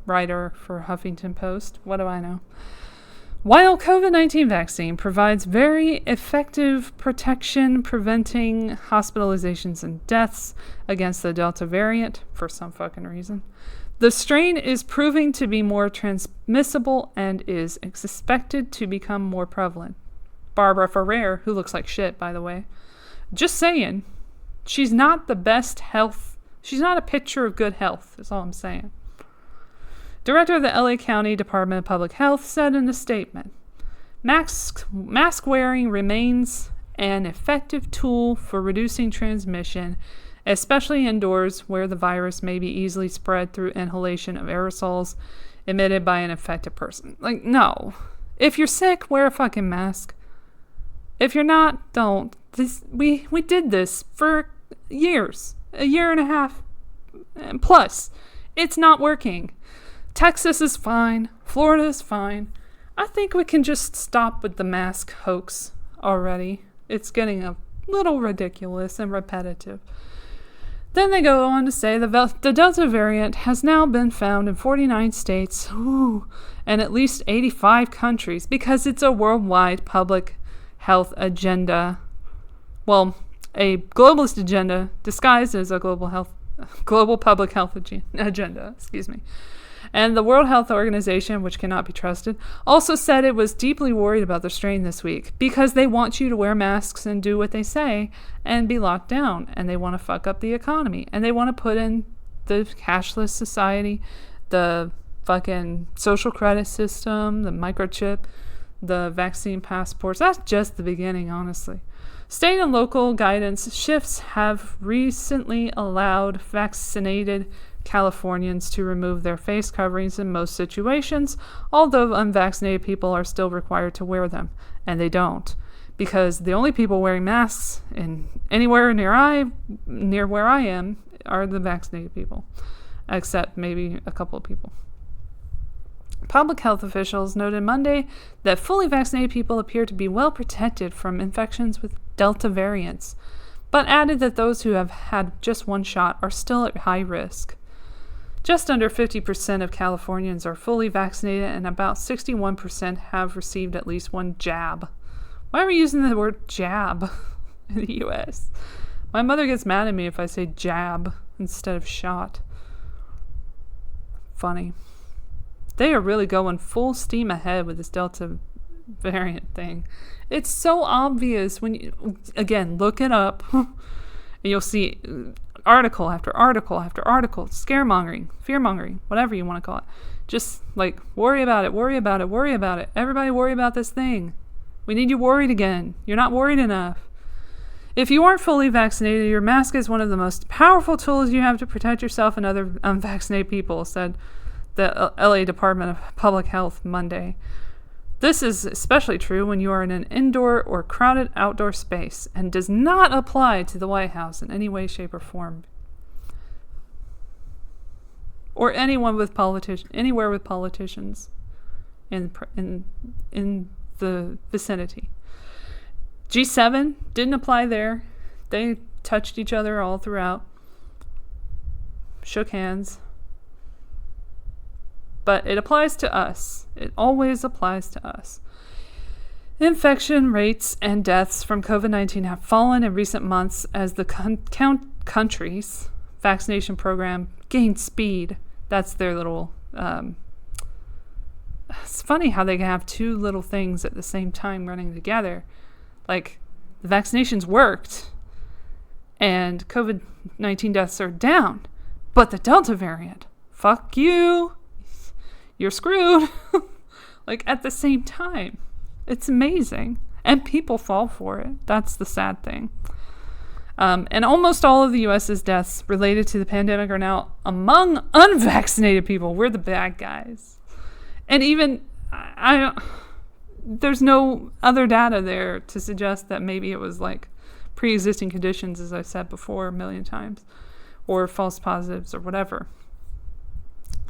[SPEAKER 2] writer for Huffington Post. What do I know? While COVID-19 vaccine provides very effective protection preventing hospitalizations and deaths against the Delta variant, for some fucking reason, The strain is proving to be more transmissible and is expected to become more prevalent. Barbara Ferrer, who looks like shit, by the way. Just saying. She's not the best health. She's not a picture of good health, is all I'm saying. Director of the LA County Department of Public Health said in a statement, mask wearing remains an effective tool for reducing transmission, especially indoors where the virus may be easily spread through inhalation of aerosols emitted by an infected person. Like, no. If you're sick, wear a fucking mask. If you're not, don't. We did this for years. A year and a half plus. It's not working. Texas is fine. Florida is fine. I think we can just stop with the mask hoax already. It's getting a little ridiculous and repetitive. Then they go on to say the Delta variant has now been found in 49 states and at least 85 countries because it's a worldwide public health agenda. Well, a globalist agenda disguised as a global public health agenda. And the World Health Organization, which cannot be trusted, also said it was deeply worried about the strain this week because they want you to wear masks and do what they say and be locked down. And they want to fuck up the economy. And they want to put in the cashless society, the fucking social credit system, the microchip, the vaccine passports. That's just the beginning, honestly. State and local guidance shifts have recently allowed vaccinated Californians to remove their face coverings in most situations, although unvaccinated people are still required to wear them, and they don't, because the only people wearing masks in anywhere near where I am are the vaccinated people, except maybe a couple of people. Public health officials noted Monday that fully vaccinated people appear to be well protected from infections with Delta variants, but added that those who have had just one shot are still at high risk. Just under 50% of Californians are fully vaccinated, and about 61% have received at least one jab. Why are we using the word jab in the U.S.? My mother gets mad at me if I say jab instead of shot. Funny. They are really going full steam ahead with this Delta variant thing. It's so obvious when you, again, look it up, and you'll see article after article after article, scaremongering, fear-mongering, whatever you want to call it. Just like, worry about it, worry about it, worry about it. Everybody worry about this thing. We need you worried again. You're not worried enough. If you aren't fully vaccinated, your mask is one of the most powerful tools you have to protect yourself and other unvaccinated people, said the LA Department of Public Health Monday. This is especially true when you are in an indoor or crowded outdoor space and does not apply to the White House in any way, shape, or form. Or anyone with anywhere with politicians in the vicinity. G7 didn't apply there. They touched each other all throughout. Shook hands. But it applies to us. It always applies to us. Infection rates and deaths from COVID-19 have fallen in recent months as the country's vaccination program gained speed. That's their little... it's funny how they can have two little things at the same time running together. Like, the vaccinations worked, and COVID-19 deaths are down. But the Delta variant, fuck you. You're screwed. Like, at the same time. It's amazing. And people fall for it. That's the sad thing. And almost all of the U.S.'s deaths related to the pandemic are now among unvaccinated people. We're the bad guys. And even, there's no other data there to suggest that maybe it was like pre-existing conditions, as I've said before a million times, or false positives or whatever.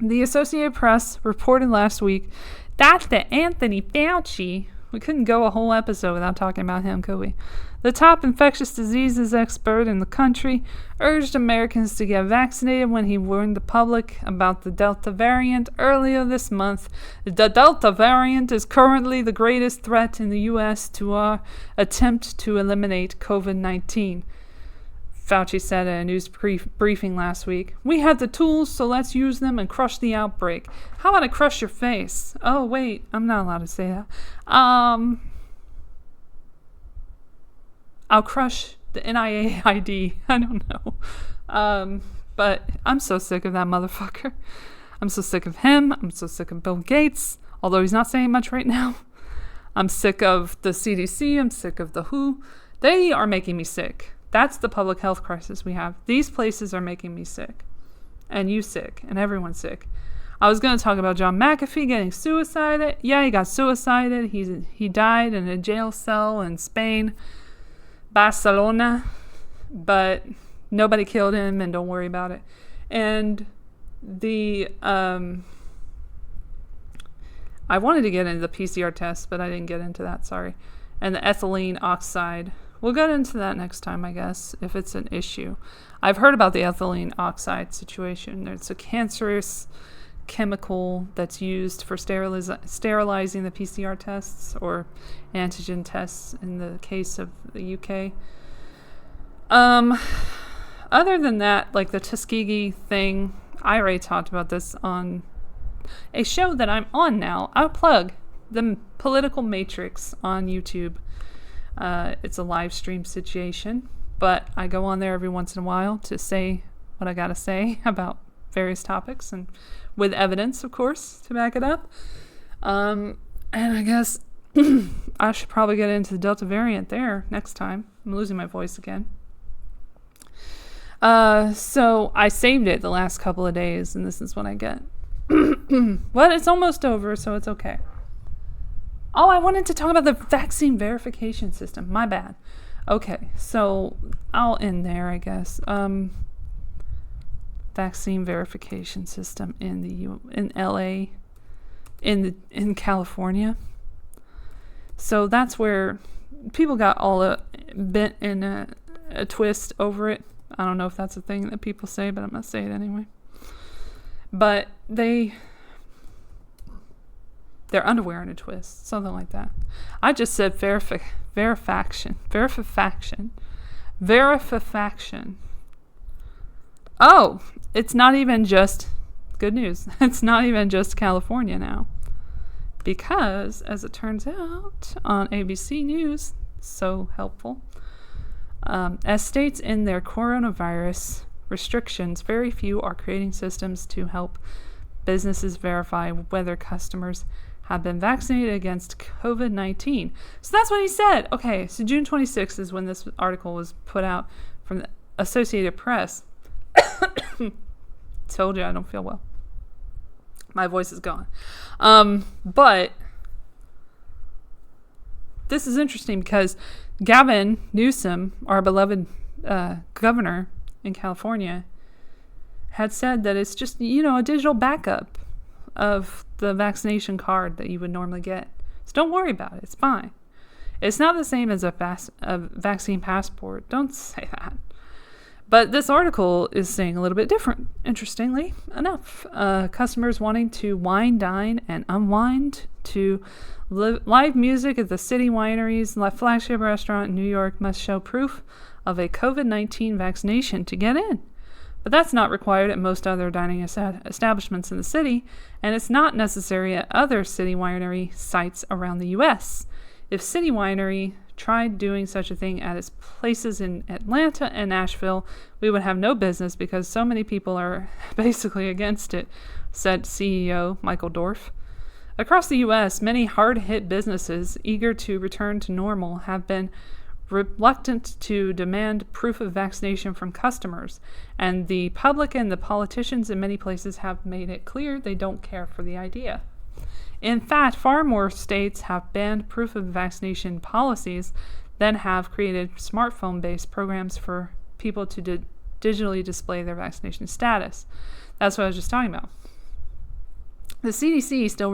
[SPEAKER 2] The Associated Press reported last week that Anthony Fauci, we couldn't go a whole episode without talking about him, could we? The top infectious diseases expert in the country urged Americans to get vaccinated when he warned the public about the Delta variant earlier this month. The Delta variant is currently the greatest threat in the U.S. to our attempt to eliminate COVID-19. Fauci said at a news briefing last week. We have the tools, so let's use them and crush the outbreak. How about I crush your face? Oh, wait, I'm not allowed to say that. I'll crush the NIAID. I don't know. But I'm so sick of that motherfucker. I'm so sick of him. I'm so sick of Bill Gates, although he's not saying much right now. I'm sick of the CDC. I'm sick of the WHO. They are making me sick. That's the public health crisis we have. These places are making me sick. And you sick. And everyone's sick. I was going to talk about John McAfee getting suicided. Yeah, he got suicided. He died in a jail cell in Spain, Barcelona. But nobody killed him, and don't worry about it. And the... I wanted to get into the PCR test, but I didn't get into that, sorry. And the ethylene oxide. We'll get into that next time, I guess, if it's an issue. I've heard about the ethylene oxide situation. It's a cancerous chemical that's used for sterilizing the PCR tests or antigen tests in the case of the UK. Other than that, like the Tuskegee thing, I already talked about this on a show that I'm on now. I'll plug the Political Matrix on YouTube. It's a live stream situation, but I go on there every once in a while to say what I gotta say about various topics, and with evidence, of course, to back it up. And I guess I should probably get into the Delta variant there next time. I'm losing my voice again. So I saved it the last couple of days, and this is what I get. But it's almost over, so it's okay. Oh, I wanted to talk about the vaccine verification system. My bad. Okay, so I'll end there, I guess. Vaccine verification system in LA, in California. So that's where people got all bent in a twist over it. I don't know if that's a thing that people say, but I'm gonna say it anyway. But their underwear in a twist, something like that. I just said verifaction. Oh, it's not even just, good news, it's not even just California now. Because, as it turns out, on ABC News, so helpful, as states in their coronavirus restrictions, very few are creating systems to help businesses verify whether customers have been vaccinated against COVID-19. So that's what he said. Okay, so June 26th is when this article was put out from the Associated Press. Told you I don't feel well. My voice is gone. But this is interesting because Gavin Newsom, our beloved governor in California, had said that it's just, a digital backup of the vaccination card that you would normally get. So don't worry about it. It's fine. It's not the same as a vaccine passport. Don't say that. But this article is saying a little bit different, interestingly enough. Customers wanting to wine, dine, and unwind to live music at the city wineries, flagship restaurant in New York must show proof of a COVID-19 vaccination to get in. But that's not required at most other dining establishments in the city, and it's not necessary at other city winery sites around the U.S. If City Winery tried doing such a thing at its places in Atlanta and Nashville, we would have no business because so many people are basically against it, said CEO Michael Dorf. Across the U.S., many hard-hit businesses eager to return to normal have been reluctant to demand proof of vaccination from customers, and the public and the politicians in many places have made it clear they don't care for the idea. In fact, far more states have banned proof of vaccination policies than have created smartphone-based programs for people to digitally display their vaccination status. That's what I was just talking about. The CDC still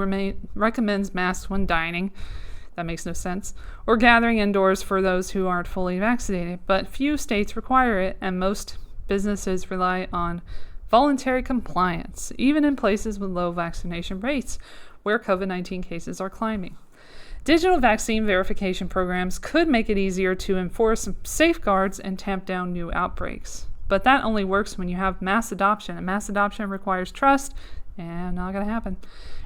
[SPEAKER 2] recommends masks when dining. That makes no sense. Or gathering indoors for those who aren't fully vaccinated. But few states require it, and most businesses rely on voluntary compliance, even in places with low vaccination rates, where COVID-19 cases are climbing. Digital vaccine verification programs could make it easier to enforce safeguards and tamp down new outbreaks. But that only works when you have mass adoption, and mass adoption requires trust, and not going to happen.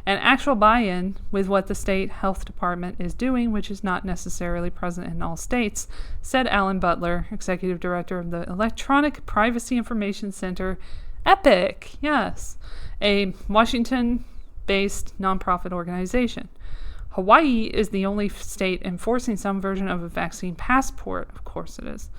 [SPEAKER 2] And actual buy-in with what the state health department is doing, which is not necessarily present in all states, said Alan Butler, executive director of the Electronic Privacy Information Center, EPIC, yes, a Washington-based nonprofit organization. Hawaii is the only state enforcing some version of a vaccine passport. Of course it is.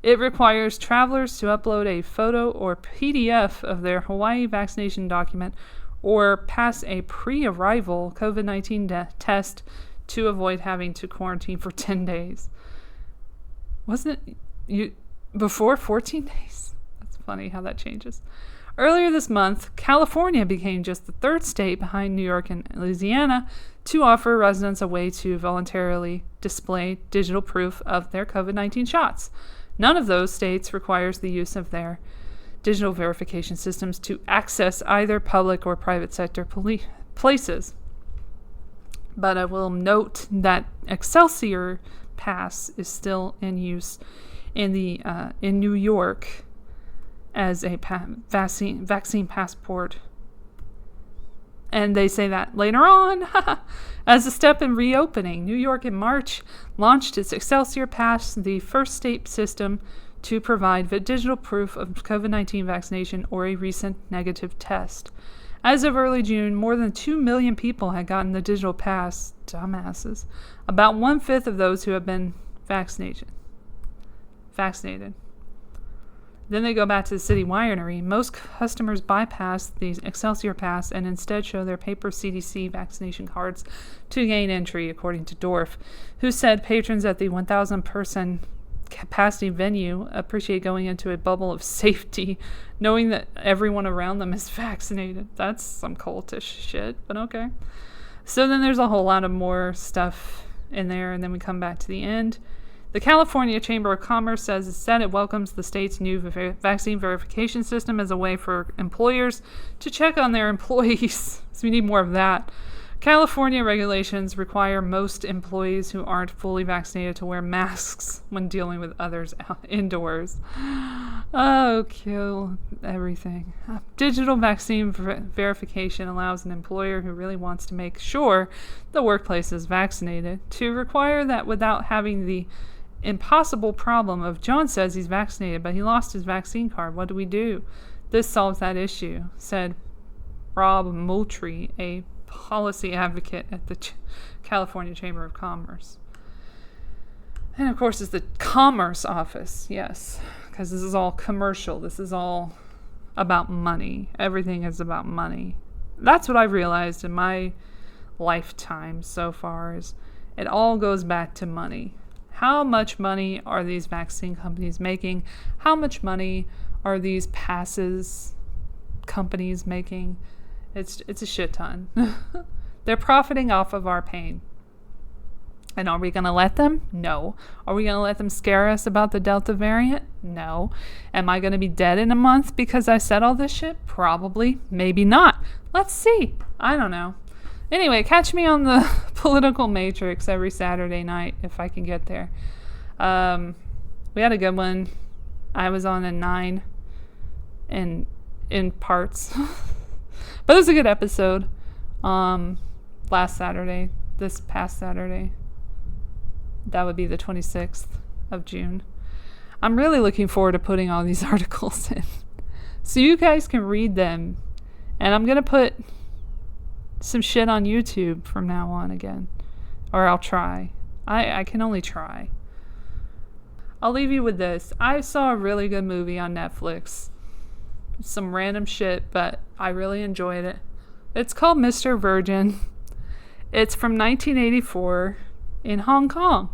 [SPEAKER 2] It requires travelers to upload a photo or PDF of their Hawaii vaccination document or pass a pre-arrival COVID-19 test to avoid having to quarantine for 10 days. Wasn't it before 14 days? That's funny how that changes. Earlier this month, California became just the third state behind New York and Louisiana to offer residents a way to voluntarily display digital proof of their COVID-19 shots. None of those states requires the use of their digital verification systems to access either public or private sector places. But I will note that Excelsior Pass is still in use in New York as a vaccine passport. And they say that later on, as a step in reopening. New York in March launched its Excelsior Pass, the first state system to provide digital proof of COVID-19 vaccination or a recent negative test. As of early June, more than 2 million people had gotten the digital pass. Dumbasses. About 1/5 of those who have been vaccinated. Then they go back to the city winery. Most customers bypass the Excelsior Pass and instead show their paper CDC vaccination cards to gain entry, according to Dorff, who said patrons at the 1,000-person capacity venue appreciate going into a bubble of safety, knowing that everyone around them is vaccinated. That's some cultish shit, but okay. So then there's a whole lot of more stuff in there, and then we come back to the end. The California Chamber of Commerce said it welcomes the state's new vaccine verification system as a way for employers to check on their employees. So we need more of that. California regulations require most employees who aren't fully vaccinated to wear masks when dealing with others indoors. Oh, kill everything. Digital vaccine verification allows an employer who really wants to make sure the workplace is vaccinated to require that without having the impossible problem of John says he's vaccinated, but he lost his vaccine card. What do we do? This solves that issue, said Rob Moultrie, a policy advocate at the California Chamber of Commerce. And of course, it's the Commerce Office, yes, because this is all commercial. This is all about money. Everything is about money. That's what I've realized in my lifetime so far, is it all goes back to money. How much money are these vaccine companies making? How much money are these passes companies making? It's a shit ton. They're profiting off of our pain. And are we going to let them? No. Are we going to let them scare us about the Delta variant? No. Am I going to be dead in a month because I said all this shit? Probably. Maybe not. Let's see. I don't know. Anyway, catch me on the Political Matrix every Saturday night if I can get there. We had a good one. I was on a 9 in parts. But it was a good episode. Last Saturday, this past Saturday. That would be the 26th of June. I'm really looking forward to putting all these articles in, so you guys can read them. And I'm going to put some shit on YouTube from now on again. Or I'll try. I can only try. I'll leave you with this. I saw a really good movie on Netflix. Some random shit, but I really enjoyed it. It's called Mr. Virgin. It's from 1984 in Hong Kong.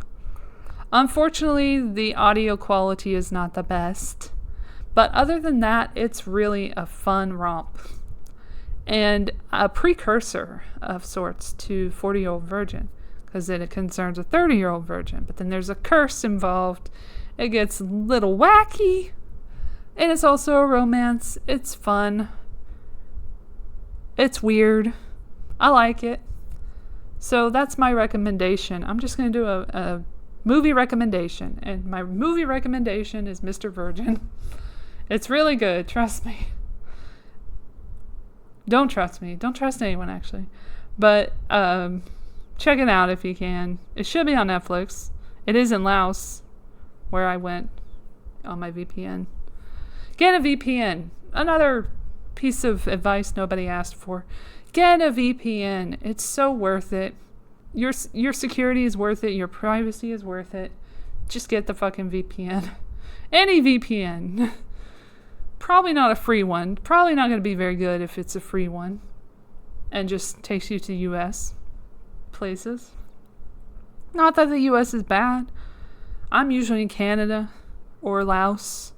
[SPEAKER 2] Unfortunately, the audio quality is not the best. But other than that, it's really a fun romp. And a precursor of sorts to 40-Year-Old Virgin, because it concerns a 30-year-old virgin. But then there's a curse involved. It gets a little wacky. And it's also a romance. It's fun. It's weird. I like it. So that's my recommendation. I'm just going to do a movie recommendation. And my movie recommendation is Mr. Virgin. It's really good. Trust me. Don't trust me. Don't trust anyone, actually. But check it out if you can. It should be on Netflix. It is in Laos, where I went on my VPN. Get a VPN. Another piece of advice nobody asked for. Get a VPN. It's so worth it. Your security is worth it. Your privacy is worth it. Just get the fucking VPN. Any VPN. Probably not a free one. Probably not going to be very good if it's a free one. And just takes you to US places. Not that the US is bad. I'm usually in Canada or Laos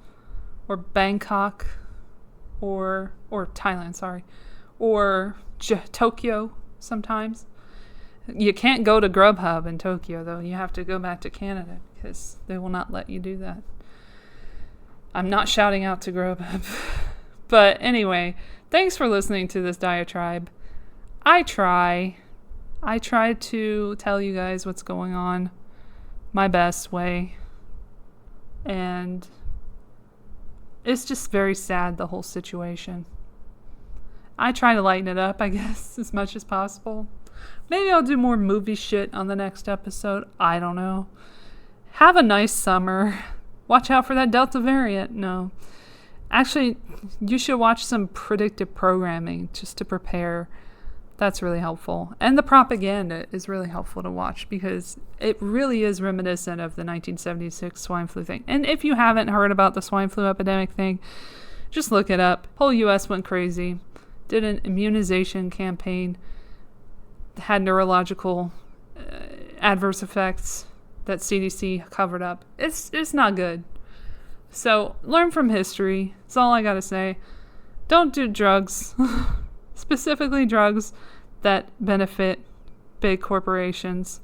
[SPEAKER 2] or Bangkok or Thailand, sorry. Or Tokyo sometimes. You can't go to Grubhub in Tokyo, though. You have to go back to Canada because they will not let you do that. I'm not shouting out to Grubhub. But anyway, thanks for listening to this diatribe. I try to tell you guys what's going on my best way. And it's just very sad, the whole situation. I try to lighten it up, I guess, as much as possible. Maybe I'll do more movie shit on the next episode. I don't know. Have a nice summer. Watch out for that Delta variant. No. Actually, you should watch some predictive programming just to prepare. That's really helpful. And the propaganda is really helpful to watch because it really is reminiscent of the 1976 swine flu thing. And if you haven't heard about the swine flu epidemic thing, just look it up. Whole U.S. went crazy. Did an immunization campaign. Had neurological adverse effects that CDC covered up. It's not good. So learn from history. That's all I gotta say. Don't do drugs. Specifically drugs that benefit big corporations.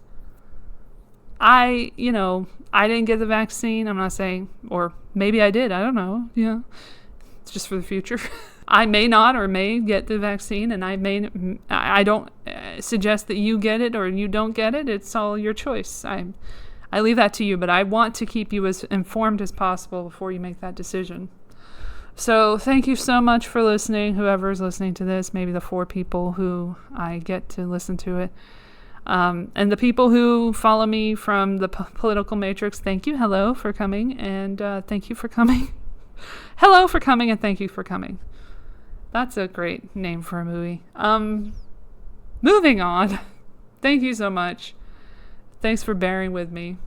[SPEAKER 2] I didn't get the vaccine. I'm not saying, or maybe I did. I don't know. Yeah. It's just for the future. I may not or may get the vaccine, and I don't suggest that you get it or you don't get it. It's all your choice. I leave that to you, but I want to keep you as informed as possible before you make that decision. So thank you so much for listening, whoever's listening to this, maybe the 4 people who I get to listen to it. And the people who follow me from the political matrix, thank you. Hello for coming, and thank you for coming. Hello for coming, and thank you for coming. That's a great name for a movie. Moving on. Thank you so much. Thanks for bearing with me.